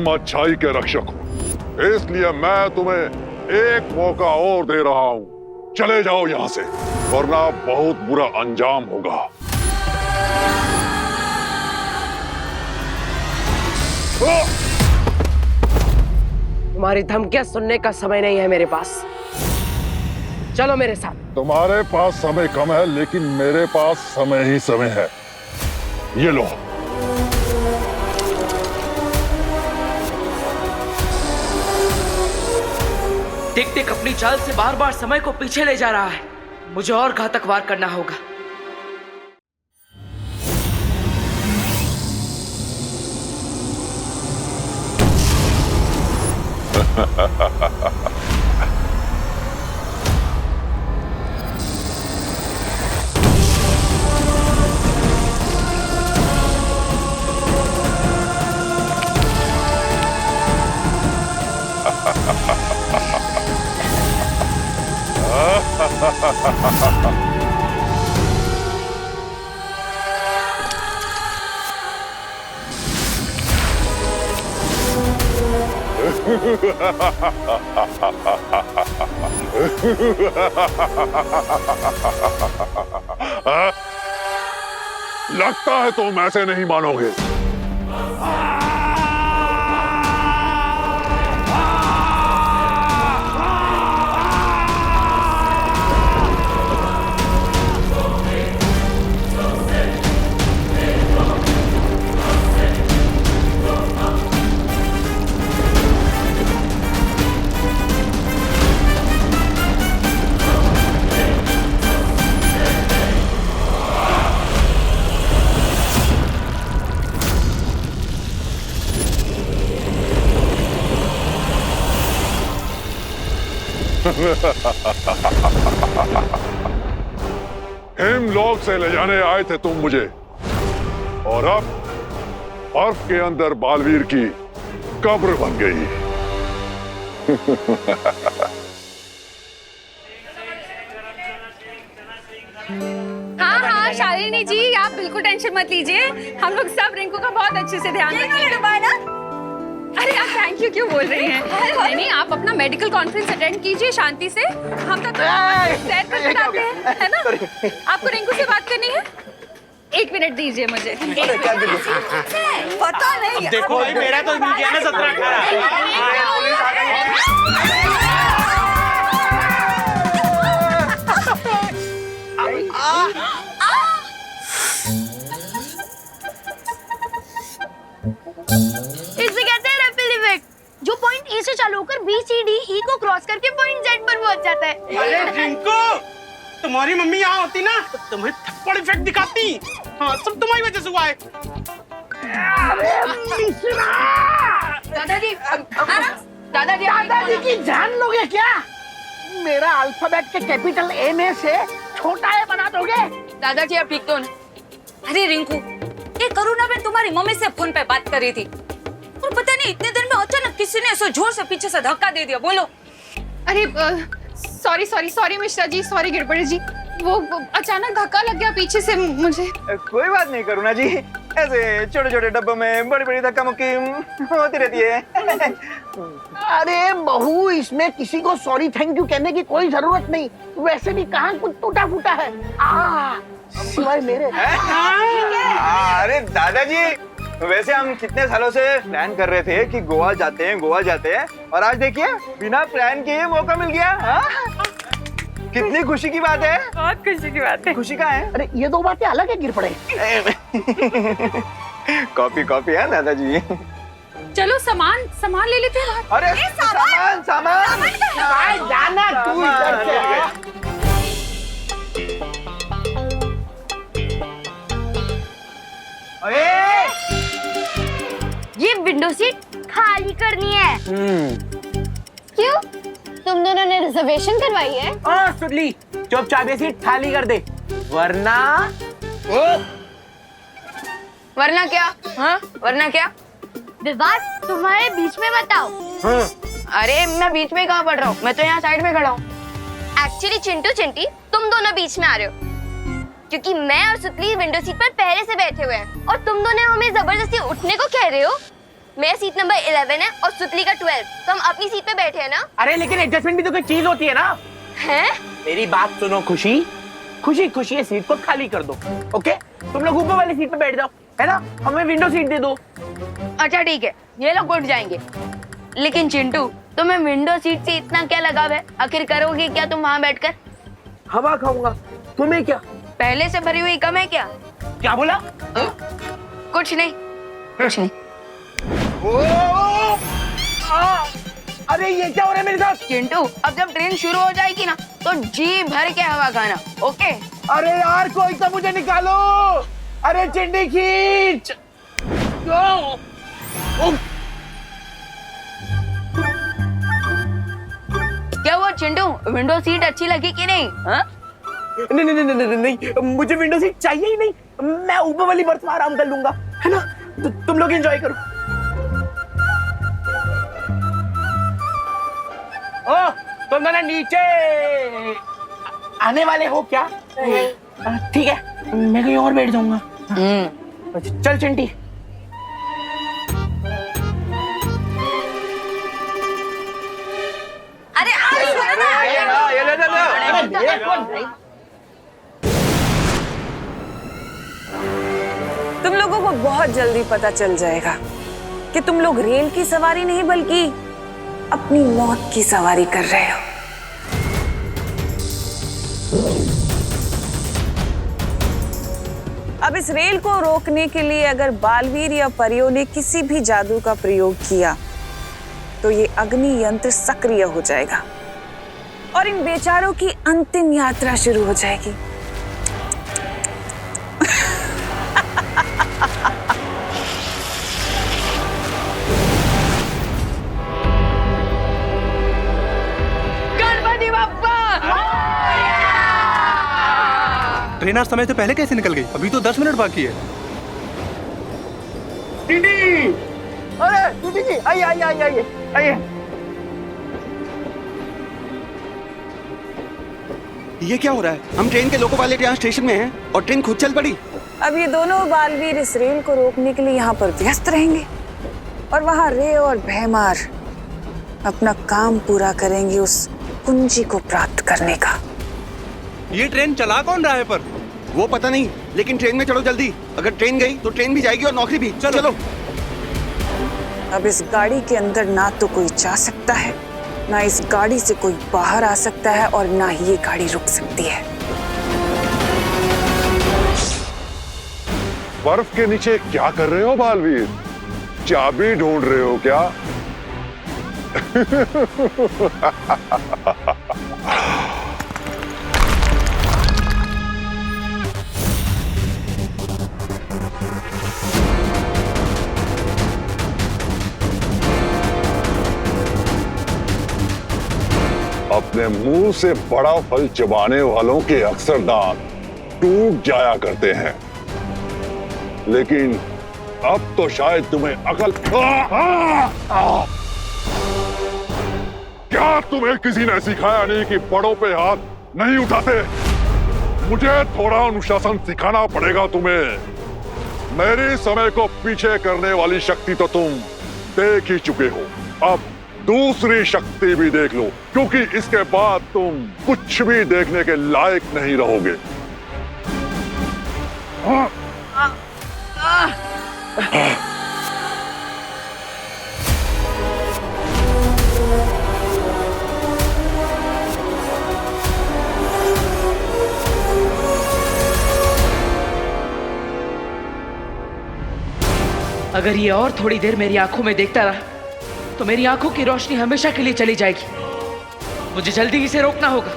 तुम अच्छाई के रक्षक हो, इसलिए मैं तुम्हें एक मौका और दे रहा हूं। चले जाओ यहां से, वरना बहुत बुरा अंजाम होगा। तुम्हारी धमकियां सुनने का समय नहीं है मेरे पास। चलो मेरे साथ। तुम्हारे पास समय कम है, लेकिन मेरे पास समय ही समय है। ये लो। टिक टिक अपनी चाल से बार बार समय को पीछे ले जा रहा है। मुझे और घातक वार करना होगा। लगता है तुम ऐसे नहीं मानोगे। हिमलोक से ले जाने आए थे तुम मुझे, और अब बर्फ के अंदर बालवीर की कब्र बन गई। हाँ शालिनी जी, आप बिल्कुल टेंशन मत लीजिए, हम लोग सब रिंकू का बहुत अच्छे से ध्यान रखेंगे। अरे आप थैंक यू क्यों बोल रही हैं? नहीं, आप अपना मेडिकल कॉन्फ्रेंस अटेंड कीजिए शांति से। हम तब सैर कर बताते हैं, है ना? आपको रिंकू से बात करनी है? 1 मिनट दीजिए मुझे। पता नहीं। देखो भाई, मेरा तो मिल गया ना 17-18। इसे कहते हैं रैपिड इफेक्ट, जो पॉइंट ए से चालू होकर बी सी डी ई को क्रॉस करके पॉइंट जेड पर पहुंच जाता है। अरे रिंकू, तुम्हारी मम्मी यहाँ होती ना तो तुम्हें थप्पड़ इफेक्ट दिखाती। हाँ, सब तुम्हारी वजह से हुआ है। दादाजी, दादाजी की जान लोगे क्या? मेरा अल्फाबेट के कैपिटल ए में से छोटा ए बना दोगे? दादाजी आप ठीक तो ना? अरे रिंकू, ये करुणा बहन तुम्हारी मम्मी से फोन पे बात कर रही थी, और पता नहीं इतने देर में अचानक किसी ने ऐसा जोर से पीछे से धक्का दे दिया। बोलो। अरे सॉरी मिश्रा जी, सॉरी गिरबड़े जी, वो अचानक धक्का लग गया पीछे से मुझे। कोई बात नहीं करुणा जी, ऐसे छोटे छोटे डब्बों में बड़ी बड़ी धक्का मुक्की होती रहती है। अरे बहू, इसमें किसी को सॉरी थैंक यू कहने की कोई जरूरत नहीं। वैसे भी कहाँ कुछ टूटा फूटा है सिवाय मेरे। अरे दादाजी, वैसे हम कितने सालों से प्लान कर रहे थे कि गोवा जाते हैं, और आज देखिए बिना प्लान के मौका मिल गया। कितनी खुशी की बात है। बहुत खुशी की बात है। खुशी का है। अरे ये दो बातें अलग है गिरपड़े। कॉपी है दादाजी। चलो सामान ले लेते हैं। अरे सामान जाना तू इधर से। ये विंडो सीट खाली करनी है। क्यों? तुम दोनों ने रिजर्वेशन करवाई है? सुडली, चुपचाप ये सीट खाली कर दे, वरना क्या? हाँ, वरना क्या? विवाद तुम्हारे बीच में बताओ। अरे मैं बीच में कहाँ पड़ रहा हूँ, मैं तो यहाँ साइड में खड़ा हूँ। एक्चुअली चिंटू चिंटी तुम दोनों बीच में आ रहे हो, क्योंकि मैं और सुतली विंडो सीट पर पहले से बैठे हुए हैं, और तुम दोनों हमें जबरदस्ती उठने को कह रहे हो। मेरा सीट नंबर 11 है और सुतली का 12, तो हम अपनी सीट पे बैठे हैं ना। अरे लेकिन एडजस्टमेंट भी तो कोई चीज होती है ना। हैं? मेरी बात सुनो खुशी, खुशी खुशी ये सीट को खाली कर दो। ओके, तुम लोग ऊपर वाली सीट पे बैठ जाओ, है ना। हमें विंडो सीट दे दो। अच्छा ठीक है, ये लोग उठ जाएंगे। लेकिन चिंटू, तुम्हें विंडो सीट से इतना क्या लगाव है? आखिर करोगे क्या तुम वहाँ बैठकर? हवा खाऊंगा। तुम्हें क्या? पहले से भरी हुई कम है क्या? क्या बोला? कुछ नहीं, कुछ नहीं। अरे ये क्या हो रहा है मेरे साथ? चिंटू, अब जब ट्रेन शुरू हो जाएगी ना तो जी भर के हवा खाना, ओके? अरे यार कोई तो मुझे निकालो। अरे चिंडी खींच। क्या हुआ चिंटू, विंडो सीट अच्छी लगी कि नहीं? हाँ? नहीं नहीं नहीं नहीं नहीं, मुझे विंडो सीट चाहिए ही नहीं। मैं ऊपर वाली बर्थ में आराम कर लूंगा, है ना। तुम लोग एंजॉय करो। ओ, तुम दोनों नीचे आने वाले हो क्या? ठीक है, मैं कहीं और बैठ जाऊंगा। चल चिंटी। अरे तुम लोगों को बहुत जल्दी पता चल जाएगा कि तुम लोग रेल की सवारी नहीं बल्कि अपनी मौत की सवारी कर रहे हो। अब इस रेल को रोकने के लिए अगर बालवीर या परियों ने किसी भी जादू का प्रयोग किया तो ये अग्नि यंत्र सक्रिय हो जाएगा और इन बेचारों की अंतिम यात्रा शुरू हो जाएगी। गणपति बप्पा! ट्रेन आज समय से पहले कैसे निकल गई? अभी तो 10 मिनट बाकी है। टीटी! अरे टीटी जी, आइए आइए आइए आइए आइए। ये क्या हो रहा है? हम ट्रेन के लोको पायलट यहाँ स्टेशन में हैं और ट्रेन खुद चल पड़ी। अब ये दोनों बालवीर इस रेल को रोकने के लिए यहाँ पर व्यस्त रहेंगे और वहाँ रे और भैमार अपना काम पूरा करेंगे उस कुंजी को प्राप्त करने का। ये ट्रेन चला कौन रहा है पर? वो पता नहीं, लेकिन ट्रेन में चढ़ो जल्दी। अगर ट्रेन गई तो ट्रेन भी जाएगी और नौकरी भी। चलो। अब इस गाड़ी के अंदर ना तो कोई जा सकता है, ना इस गाड़ी से कोई बाहर आ सकता है और ना ही ये गाड़ी रुक सकती है। बर्फ के नीचे क्या कर रहे हो बालवीर? चाबी ढूंढ रहे हो क्या? अपने मुंह से बड़ा फल चबाने वालों के अक्सर दांत टूट जाया करते हैं, लेकिन अब तो शायद तुम्हें अकल। क्या तुम्हें किसी ने सिखाया नहीं कि बड़ों पे हाथ नहीं उठाते? मुझे थोड़ा अनुशासन सिखाना पड़ेगा तुम्हें। मेरे समय को पीछे करने वाली शक्ति तो तुम देख ही चुके हो, अब दूसरी शक्ति भी देख लो, क्योंकि इसके बाद तुम कुछ भी देखने के लायक नहीं रहोगे। अगर ये और थोड़ी देर मेरी आंखों में देखता रहा तो मेरी आंखों की रोशनी हमेशा के लिए चली जाएगी। मुझे जल्दी इसे रोकना होगा।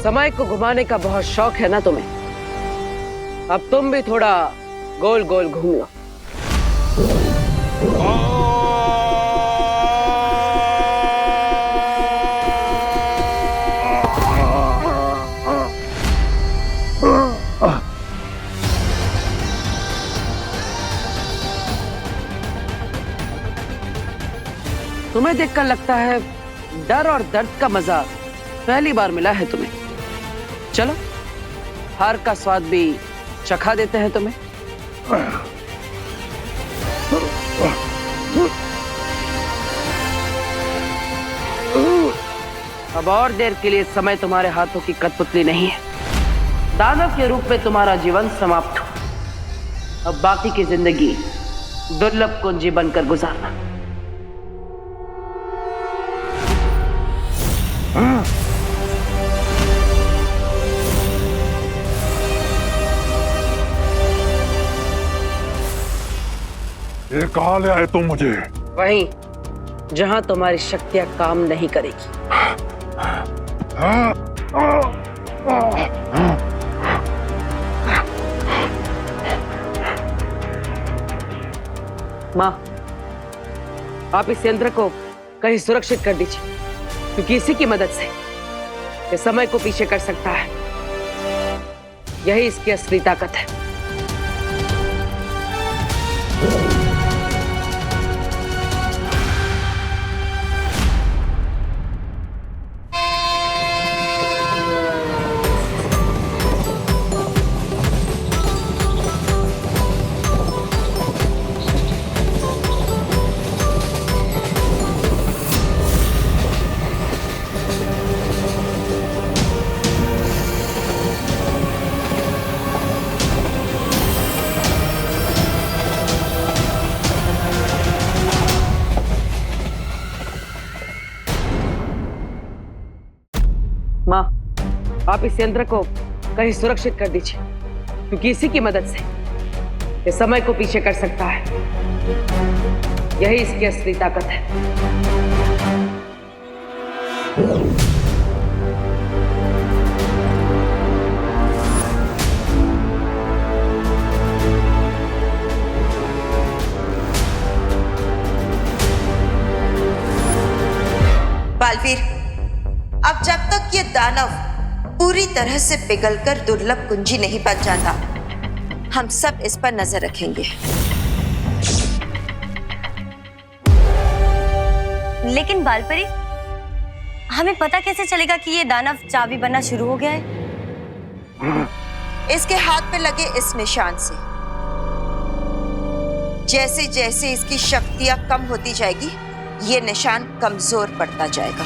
समय को घुमाने का बहुत शौक है ना तुम्हें? अब तुम भी थोड़ा गोल गोल घूम लो। तुम्हें देखकर लगता है डर और दर्द का मजा पहली बार मिला है तुम्हें। चलो हार का स्वाद भी चखा देते हैं तुम्हें। अब और देर के लिए समय तुम्हारे हाथों की कठपुतली नहीं है। दानव के रूप में तुम्हारा जीवन समाप्त हो। अब बाकी की जिंदगी दुर्लभ कुंजी बनकर गुजारना। ये कहाँ ले आए तुम मुझे? वहीं जहां तुम्हारी शक्तियां काम नहीं करेगी। माँ, आप इस यंत्र को कहीं सुरक्षित कर दीजिए, क्योंकि इसी की मदद से ये समय को पीछे कर सकता है। यही इसकी असली ताकत है। माँ, आप इस यंत्र को कहीं सुरक्षित कर दीजिए, क्योंकि इसी की मदद से ये समय को पीछे कर सकता है। यही इसकी असली ताकत है। बालवीर, अब जब तक ये दानव पूरी तरह से पिघलकर दुर्लभ कुंजी नहीं बन जाता, हम सब इस पर नजर रखेंगे। लेकिन बालपरी, हमें पता कैसे चलेगा कि ये दानव चाबी बनना शुरू हो गया है? इसके हाथ पे लगे इस निशान से जैसे जैसे इसकी शक्तियां कम होती जाएगी, ये निशान कमजोर पड़ता जाएगा।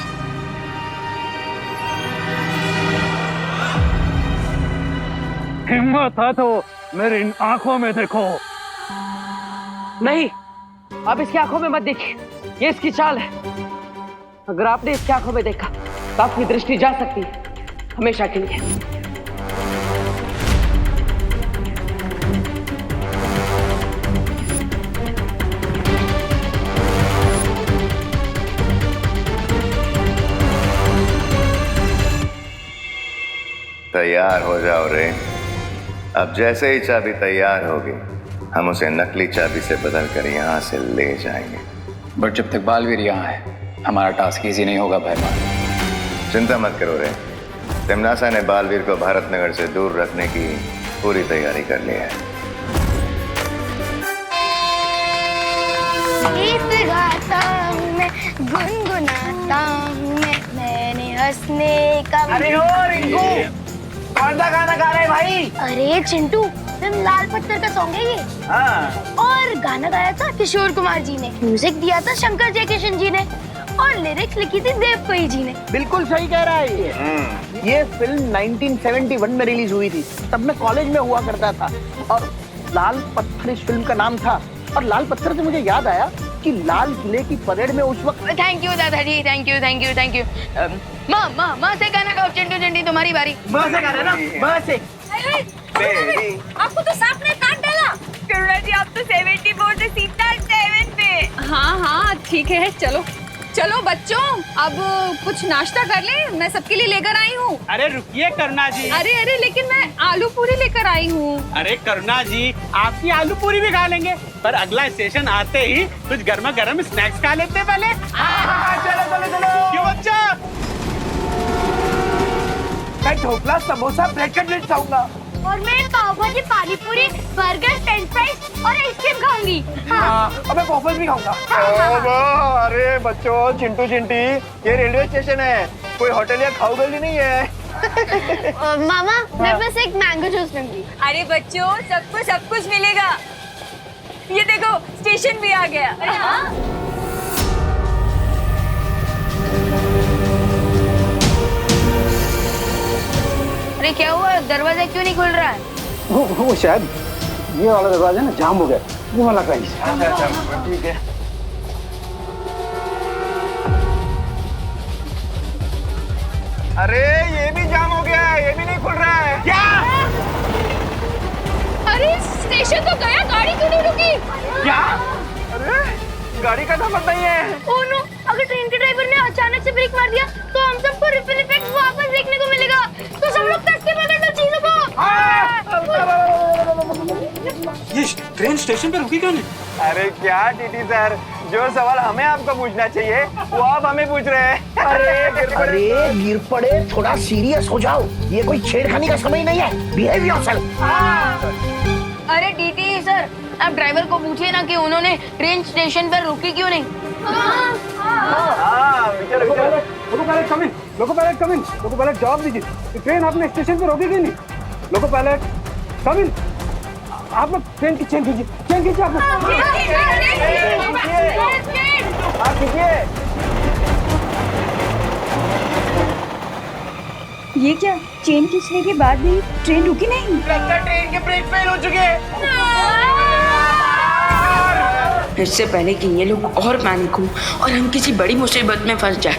हिम्मत है तो मेरी इन आंखों में देखो। नहीं, आप इसकी आंखों में मत देखिए, ये इसकी चाल है। अगर आपने इसकी आंखों में देखा तो आपकी दृष्टि जा सकती है हमेशा के लिए। तैयार हो जाओ रे। अब जैसे ही चाबी तैयार होगी, हम उसे नकली चाबी से बदलकर यहाँ से ले जाएंगे। बट जब तक बालवीर यहाँ है, हमारा टास्क इजी नहीं होगा भाई मान। चिंता मत करो रे, तिमनासा ने बालवीर को भारत नगर से दूर रखने की पूरी तैयारी कर ली है। गीत गाता हूँ मैं, गुनगुनाता हूँ मैं, मैंने हंसने का। अरे ओ रिंकू, कौन सा गाना गा रहे हैं भाई? अरे चिंटू, फिल्म लाल पत्थर का सॉन्ग है ये। हाँ। और गाना गाया था किशोर कुमार जी ने, म्यूजिक दिया था शंकर जयकिशन जी ने, और लिरिक्स लिखी थी देव कोई जी ने। बिल्कुल सही कह रहा है ये फिल्म 1971 में रिलीज हुई थी, तब मैं कॉलेज में हुआ करता था, और लाल पत्थर इस फिल्म का नाम था। और लाल पत्थर से मुझे याद आया कि लाल किले की परेड में उस वक्त। थैंक यू दादाजी, thank you thank you thank you. माँ से गाना गाओ। चिंटू चिंटी तुम्हारी बारी। माँ से गाना ना, माँ से। आपको तो सांप ने काट डाला। करुणा जी, आप तो 74 से सीधा 7 पे। हाँ हाँ ठीक है, चलो चलो बच्चों, अब कुछ नाश्ता कर ले, मैं सबके लिए लेकर आई हूँ। अरे रुकिए करुणा जी। अरे लेकिन मैं आलू पूरी लेकर आई हूँ। अरे करुणा जी, आपकी आलू पूरी भी खा लेंगे, पर अगला स्टेशन आते ही कुछ गर्मा गर्म स्नैक्स खा लेते हैं पहले। चलो चलो चलो। क्यों बच्चा? मैं ढोकला, समोसा, ब्रेड कटलेट खाऊंगा। और मैं पाव भाजी, पानी पूरी, बर्गर, फ्रेंच फ्राइज और आइसक्रीम खाऊंगी। अब मैं वॉफल भी खाऊंगा। अरे बच्चों, चिंटू चिंटी, ये रेलवे स्टेशन है, कोई होटल या खाऊ गली नहीं है। मामा, मैं बस एक मैंगो जूस लूंगी। अरे बच्चों, सबको सब कुछ मिलेगा। ये देखो, स्टेशन भी आ गया। अरे क्या हुआ, दरवाजा क्यों नहीं खुल रहा है? वो शायद ये वाला दरवाजा ना जाम हो गया, वो वाला कहीं से। ठीक है। अरे ये भी जाम हो गया है, ये भी नहीं खुल रहा है। क्या? अरे स्टेशन तो गया, गाड़ी क्यों नहीं रुकी? क्या? अरे गाड़ी का नंबर नहीं है। ओह नो, अगर ट्रेन के ड्राइवर ने अचानक से ब्रेक मार दिया तो हम सबको रिपल इफेक्ट वापस देखने को मिलेगा। तो सब लोग टच के पकड़ लो चीजों को। ये ट्रेन स्टेशन पे रुकी क्यों नहीं? अरे क्या टीटी सर, जो सवाल हमें आपको पूछना चाहिए वो आप हमें पूछ रहे हैं। अरे गिर पड़े, थोड़ा सीरियस हो जाओ, ये कोई छेड़खानी का समय नहीं है। Behave yourself. अरे टीटी सर, आप ड्राइवर को पूछिए ना कि उन्होंने ट्रेन स्टेशन पर रुकी क्यों नहीं। लोको पायलट जवाब दीजिए, ट्रेन आपने स्टेशन पर रोकी क्यों नहीं? लोको पायलट कम इन। आप लोग ट्रेन की चेन खींचिए आप लोग। ये क्या, चेन खींचने के बाद भी ट्रेन रुकी नहीं? ट्रेन के ब्रेक फेल हो चुके हैं। इससे पहले कि ये लोग और पैनिक हो और हम किसी बड़ी मुसीबत में फंस जाए,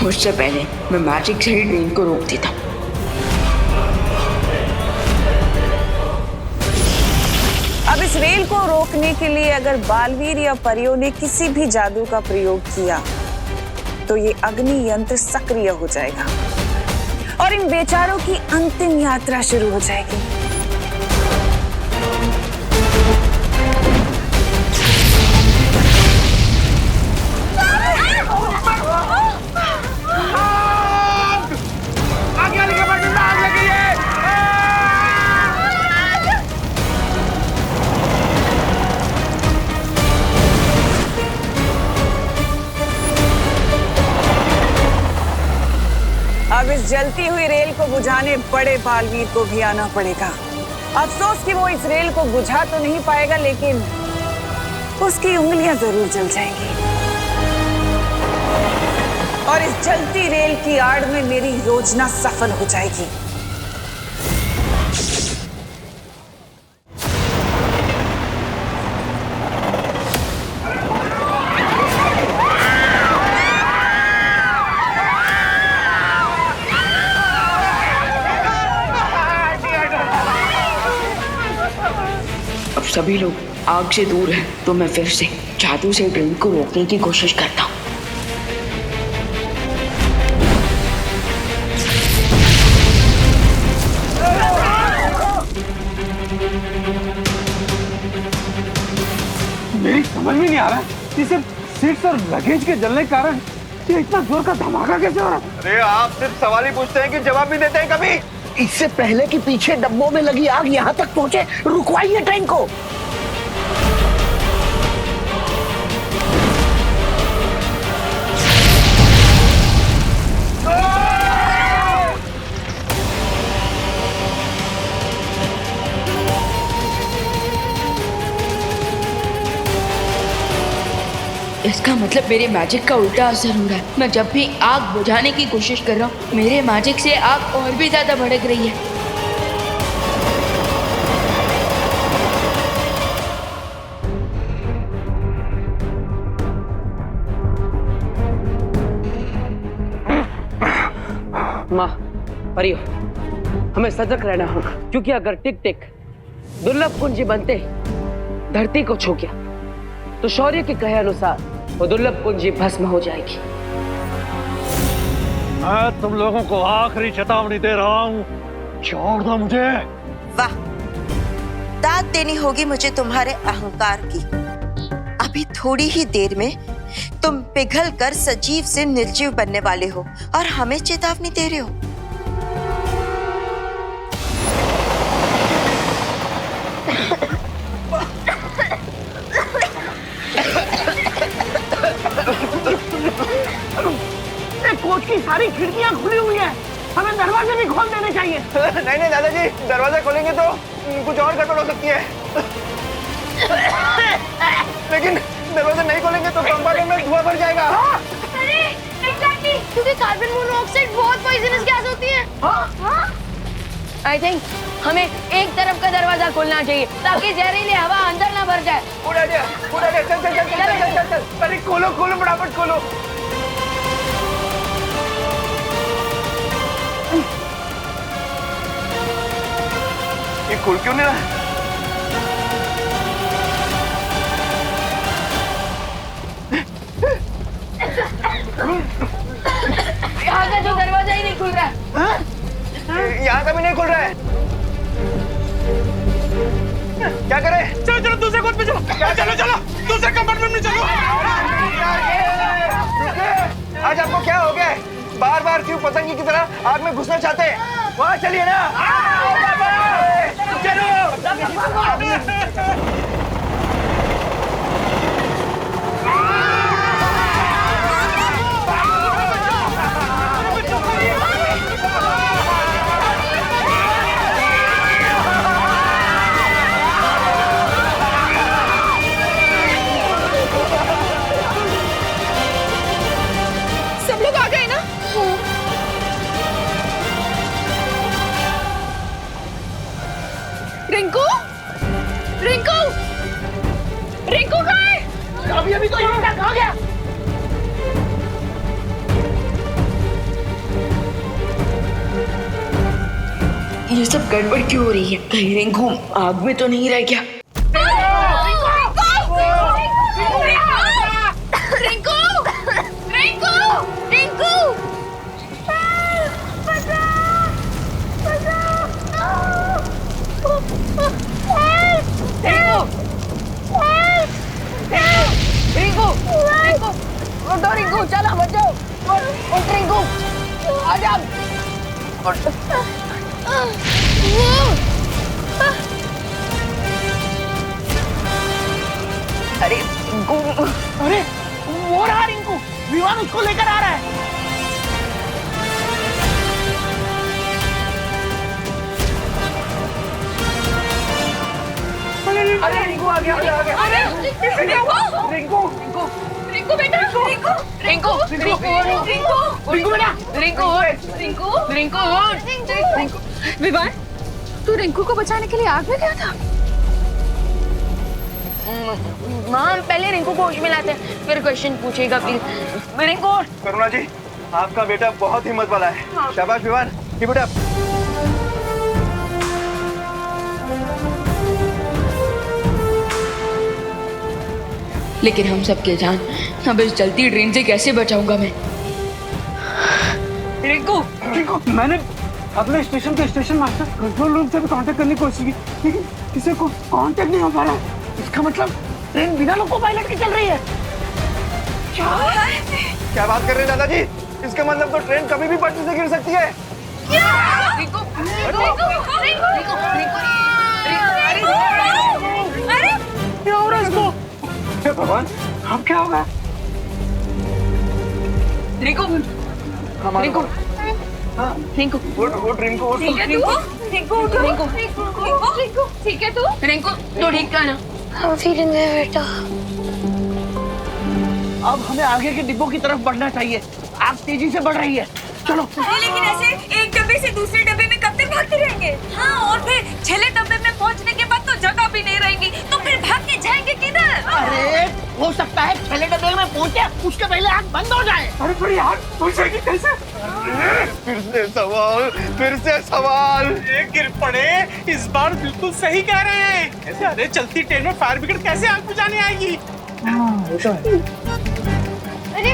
उससे पहले मैं मैजिक से ही ट्रेन को रोक देता। अब इस रेल को रोकने के लिए अगर बालवीर या परियों ने किसी भी जादू का प्रयोग किया तो ये अग्नि यंत्र सक्रिय हो जाएगा और इन बेचारों की अंतिम यात्रा शुरू हो जाएगी। अब इस जलती हुई रेल को बुझाने बड़े बालवीर को भी आना पड़ेगा। अफसोस कि वो इस रेल को बुझा तो नहीं पाएगा, लेकिन उसकी उंगलियां जरूर जल जाएंगी और इस जलती रेल की आड़ में मेरी योजना सफल हो जाएगी। अब सभी लोग आग से दूर हैं, तो मैं फिर से जादू से ट्रेन को रोकने की कोशिश करता हूँ। मेरी समझ में नहीं आ रहा कि सिर्फ सीट्स और लगेज के जलने के कारण ये इतना जोर का धमाका कैसे हो रहा है? अरे आप सिर्फ सवाल ही पूछते हैं कि जवाब भी देते हैं कभी? इससे पहले कि पीछे डब्बों में लगी आग यहाँ तक पहुँचे, रुकवाइए ट्रेन को। इसका मतलब मेरे मैजिक का उल्टा असर हो रहा है। मैं जब भी आग बुझाने की कोशिश कर रहा हूँ, मेरे मैजिक से आग और भी ज्यादा भड़क रही है। माँ, परियो, हमें सजग रहना होगा, क्योंकि अगर टिक टिक दुर्लभ कुंजी बनते धरती को छू गया तो शौर्य के कहे अनुसार वो दुर्लभ कुंजी भस्म हो जाएगी। मैं तुम लोगों को आखिरी चेतावनी दे रहा हूँ, छोड़ दो मुझे। वाह, दाद देनी होगी मुझे तुम्हारे अहंकार की। अभी थोड़ी ही देर में तुम पिघल कर सजीव से निर्जीव बनने वाले हो और हमें चेतावनी दे रहे हो। कोच की सारी खिड़कियां खुली हुई हैं, हमें दरवाजे भी खोल देने चाहिए। नहीं नहीं दादाजी, दरवाजा खोलेंगे तो कुछ और गड़बड़ हो सकती है। लेकिन दरवाजा नहीं खोलेंगे तो कंपार्टमेंट में धुआं भर जाएगा। अरे एग्जैक्टली, क्योंकि कार्बन मोनोऑक्साइड बहुत पॉइजनस गैस होती है। आई थिंक हमें एक तरफ का दरवाजा खोलना चाहिए ताकि जहरीली हवा अंदर ना भर जाए। उड़ा दिया, चल चल चल चल चल चल। अरे खोलो खोलो, फटाफट खोलो। ये खुल क्यों नहीं रहा? यहाँ का जो दरवाजा ही नहीं खुल रहा है। यहाँ का भी नहीं खुल रहा है। क्या करें? चलो चलो दूसरे कोच पे चलो। चलो चलो दूसरे कंपार्टमेंट में चलो। आज आपको क्या हो गया? बार बार क्यों पतंगी की तरह आग में घुसना चाहते हैं? वहाँ चलिए ना। चलो। सब लोग आ गए ना? रिंकू, रिंकू, रिंकू कहाँ है? अभी अभी तो यहीं तक आ गया। ये सब गड़बड़ क्यों हो रही है? कहीं रिंकू आग में तो नहीं रह गया? रिंकू चलो बचाओ। उठ रिंकू, आजा। अरे अरे वो रहा रिंकू, विवान उसको लेकर आ रहा है। अरे रिंकू आ गया, आ गया। अरे रिंकू रिंकू बेटा, रिंकू रिंकू रिंकू बेटा, रिंकू विवान, तू रिंकू को बचाने के लिए आग में गया था? माँ पहले रिंकू को होश में लाते हैं, फिर क्वेश्चन पूछेगा प्लीज। रिंकू। करुणा जी, आपका बेटा बहुत हिम्मत वाला है। शाबाश विवान, कीप इट अप। लेकिन हम सबके जान अब इस जलती ट्रेन से कैसे बचाऊंगा मैं? रिंकू, मैंने अपने स्टेशन के स्टेशन मास्टर कंट्रोल रूम से भी कांटेक्ट करने की कोशिश की, लेकिन किसी को कांटेक्ट नहीं हो पा रहा है। इसका मतलब ट्रेन बिना लोको पायलट की चल रही है। क्या बात कर रहे हैं दादाजी? इसका मतलब तो ट्रेन कभी भी पटरी से गिर सकती है। क्या हो रहा है इसको? हे भगवान, अब क्या होगा? रिंकू, रिंकू, रिंकू, उठ रिंकू, उठ। ठीक है तू? रिंकू तो ठीक था ना? I'm feeling there, बेटा। अब हमें आगे के डिब्बों की तरफ बढ़ना चाहिए। आग तेजी से बढ़ रही है, चलो। लेकिन ऐसे एक डब्बे से दूसरे डब्बे में कब तक भागते रहेंगे? हाँ, और फिर छले डब्बे में पहुंचने के बाद तो जगह भी नहीं रहेगी, तो फिर भाग के जाएंगे किधर? अरे हो सकता है छले डब्बे में पहुंचे उसके पहले आग बंद हो जाए। अरे पर यार पहुंचेगी कैसे? फिर से सवाल। ये गिर पड़े, इस बार बिल्कुल सही कह रहे हैं। ऐसे अरे चलती ट्रेन में फायर ब्रिगेड कैसे आग बुझाने आएगी? हाँ,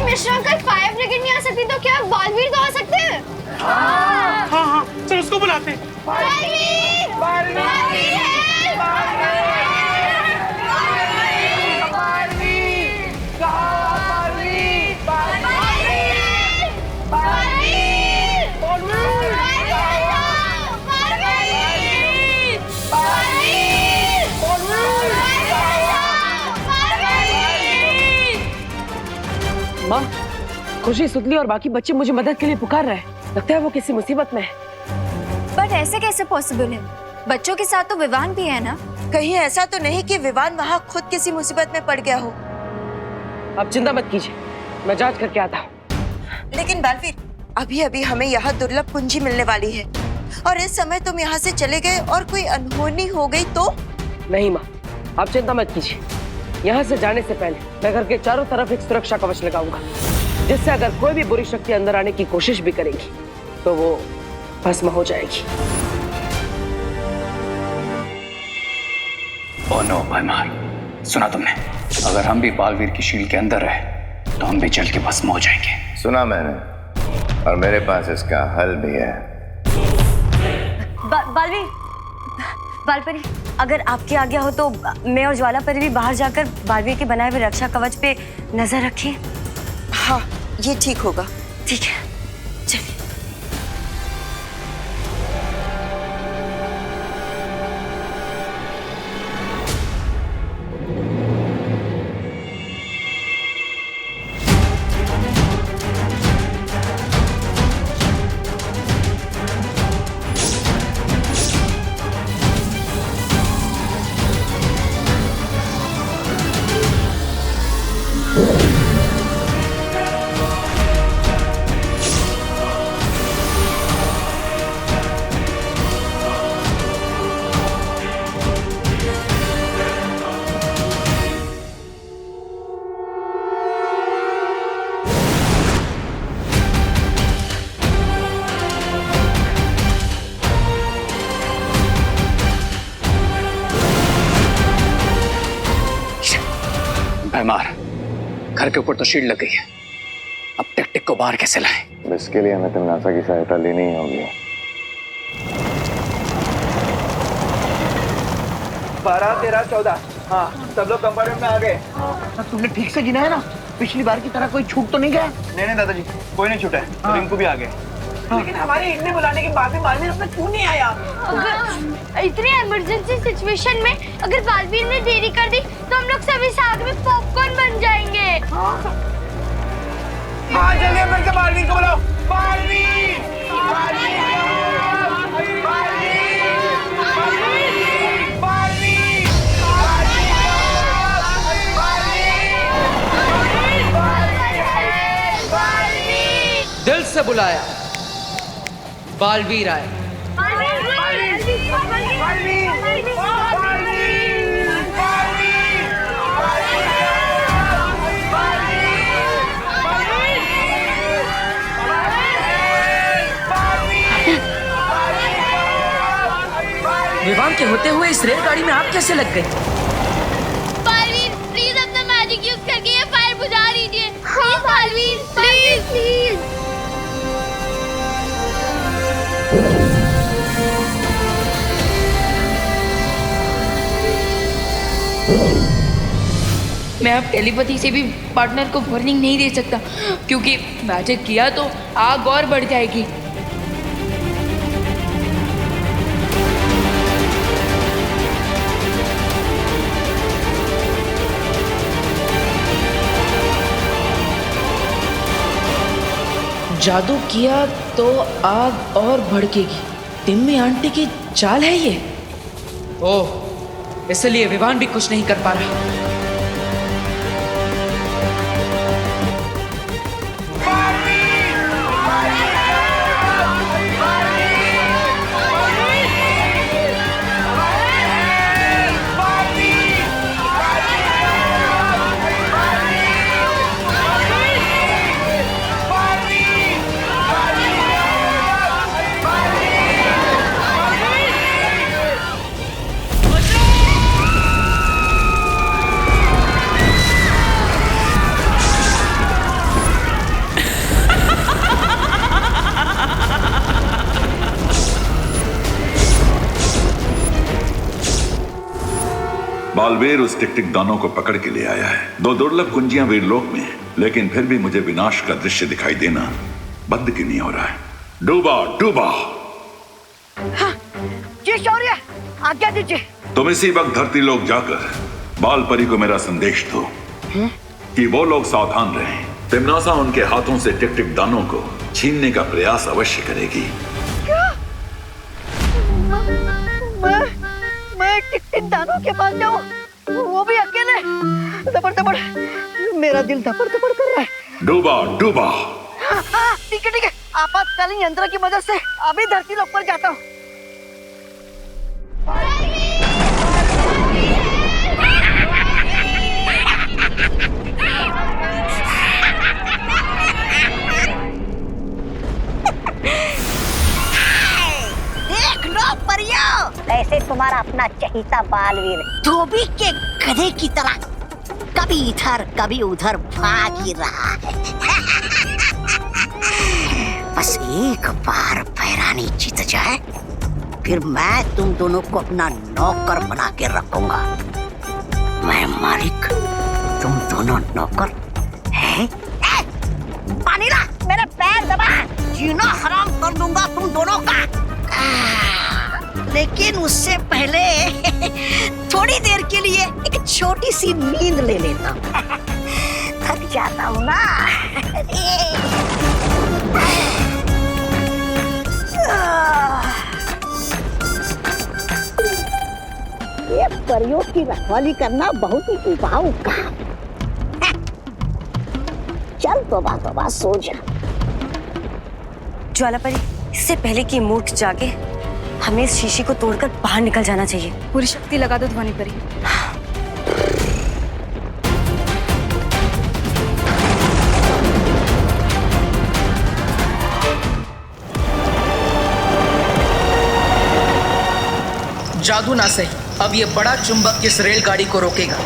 मिश्रा अंकल फायर ब्रिगेड नहीं आ सकती तो क्या बालवीर तो आ सकते हैं? हाँ हाँ चल उसको बुलाते हैं। बालवीर! बालवीर है! माँ, खुशी, सुतली और बाकी बच्चे मुझे मदद के लिए पुकार रहे हैं। लगता है वो किसी मुसीबत में है। बट ऐसे कैसे पॉसिबल है? बच्चों के साथ तो विवान भी है ना? कहीं ऐसा तो नहीं कि विवान वहाँ खुद किसी मुसीबत में पड़ गया हो? आप चिंता मत कीजिए, मैं जांच करके आता हूँ। लेकिन बालवीर, अभी अभी हमें यहाँ दुर्लभ कुंजी मिलने वाली है और इस समय तुम यहाँ से चले गए और कोई अनहोनी हो गई तो? नहीं माँ, आप चिंता मत कीजिए। यहाँ से जाने से पहले मैं घर के चारों तरफ एक सुरक्षा कवच लगाऊंगा, जिससे अगर कोई भी बुरी शक्ति अंदर आने की कोशिश भी करेगी तो वो भस्म हो जाएगी। ओह नो भयमार, सुना तुमने? अगर हम भी बालवीर की शील के अंदर रहे तो हम भी जल के भस्म हो जाएंगे। सुना मैंने, और मेरे पास इसका हल भी है। बालवीर, बालपरी, अगर आपकी आज्ञा हो तो मैं और ज्वाला परी भी बाहर जाकर बालवीर के बनाए हुए रक्षा कवच पे नजर रखें। हाँ, ये ठीक होगा। ठीक है, चलिए। भयमार, घर के ऊपर तो शील्ड लग गई है, अब टिक को बाहर कैसे लाएं? इसके लिए हमें तिमनासा की सहायता लेनी ही होगी। 12, 13, 14। हाँ, सब लोग कंपार्टमेंट में आ गए। तुमने ठीक से गिना है ना? पिछली बार की तरह कोई छूट तो नहीं गया? नहीं नहीं दादाजी, कोई नहीं छूटा है। रिंकू भी आ गए। लेकिन हमारे इतने बुलाने के बाद भी बालवीर अपना क्यों नहीं आया? अगर इतनी इमरजेंसी सिचुएशन में अगर बालवीर ने देरी कर दी तो हम लोग सब इस आग में पॉपकॉर्न बन जाएंगे। हाँ, जल्दी मिल के बालवीर को बुलाओ। बालवीर! बालवीर! दिल से बुलाया, बालवीर आए। विवान के होते हुए इस रेलगाड़ी में आप कैसे लग गए? बालवीर, प्लीज अपना मैजिक यूज करके ये फायर बुझा दीजिए। Please Baalveer, please please. मैं अब टेलीपैथी से भी पार्टनर को वार्निंग नहीं दे सकता, क्योंकि मैजिक किया तो आग और बढ़ जाएगी। जादू किया तो आग और भड़केगी। टिम्मी आंटी की चाल है ये। ओह, इसलिए विवान भी कुछ नहीं कर पा रहा। बालवीर उस टिक टिक दानों को पकड़ के ले आया है। 2 दुर्लभ कुंजियां वीरलोक में है, लेकिन फिर भी मुझे विनाश का दृश्य दिखाई देना बंद क्यों नहीं हो रहा है? डूबा डूबा। हाँ, जी शौर्य, आज्ञा दीजिए। तुम इसी वक्त धरती लोक जाकर बाल परी को मेरा संदेश दो कि वो लोग सावधान रहें। तिम्नासा उनके हाथों से टिक टिक दानों को छीनने का प्रयास अवश्य करेगी। क्या? मैं टिक टिक दानों के पास जाऊं, वो भी अकेले? दबड़ दबड़, मेरा दिल दबड़ दबड़ कर रहा है। डूबा डूबा। हाँ, ठीक है, आपातकालीन यंत्र की मदद से अभी धरती लोक पर जाता हूँ। देख लो परियो, ऐसे तुम्हारा अपना चहीता बालवीर धोबी के गधे की तरह कभी इधर कभी उधर भाग ही रहा है। बस एक बार पैरानी जीत जाए, फिर मैं तुम दोनों को अपना नौकर बना के रखूंगा। मैं मालिक, तुम दोनों नौकर हैं? पानी ला, मेरे पैर दबा, जीना हराम कर दूंगा तुम दोनों का। लेकिन उससे पहले थोड़ी देर के लिए एक छोटी सी नींद ले लेता हूँ। थक जाता हूँ ना। ये परियों की रखवाली करना बहुत ही उबाऊ काम है। चल तोबा सो जा। ज्वाला परी, इससे पहले कि मूर्ख जागे, हमें इस शीशी को तोड़कर बाहर निकल जाना चाहिए। पूरी शक्ति लगा दो ध्वनि परी। जादू ना सही, अब ये बड़ा चुंबक इस रेलगाड़ी को रोकेगा।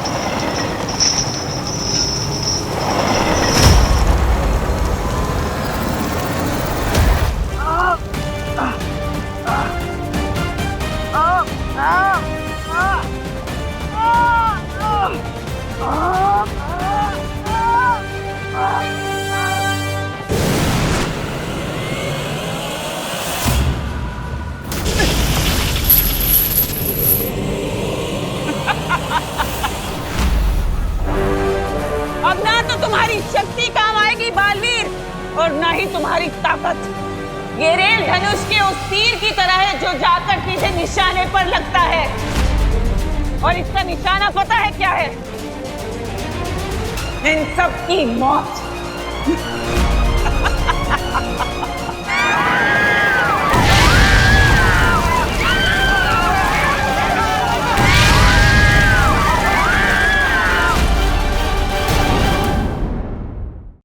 अब ना तो तुम्हारी शक्ति काम आएगी बालवीर, और ना ही तुम्हारी ताकत। ये रेल धनुष के उस तीर की तरह है जो जाकर सीधे निशाने पर लगता है, और इसका निशाना पता है क्या है? इन सब की मौत।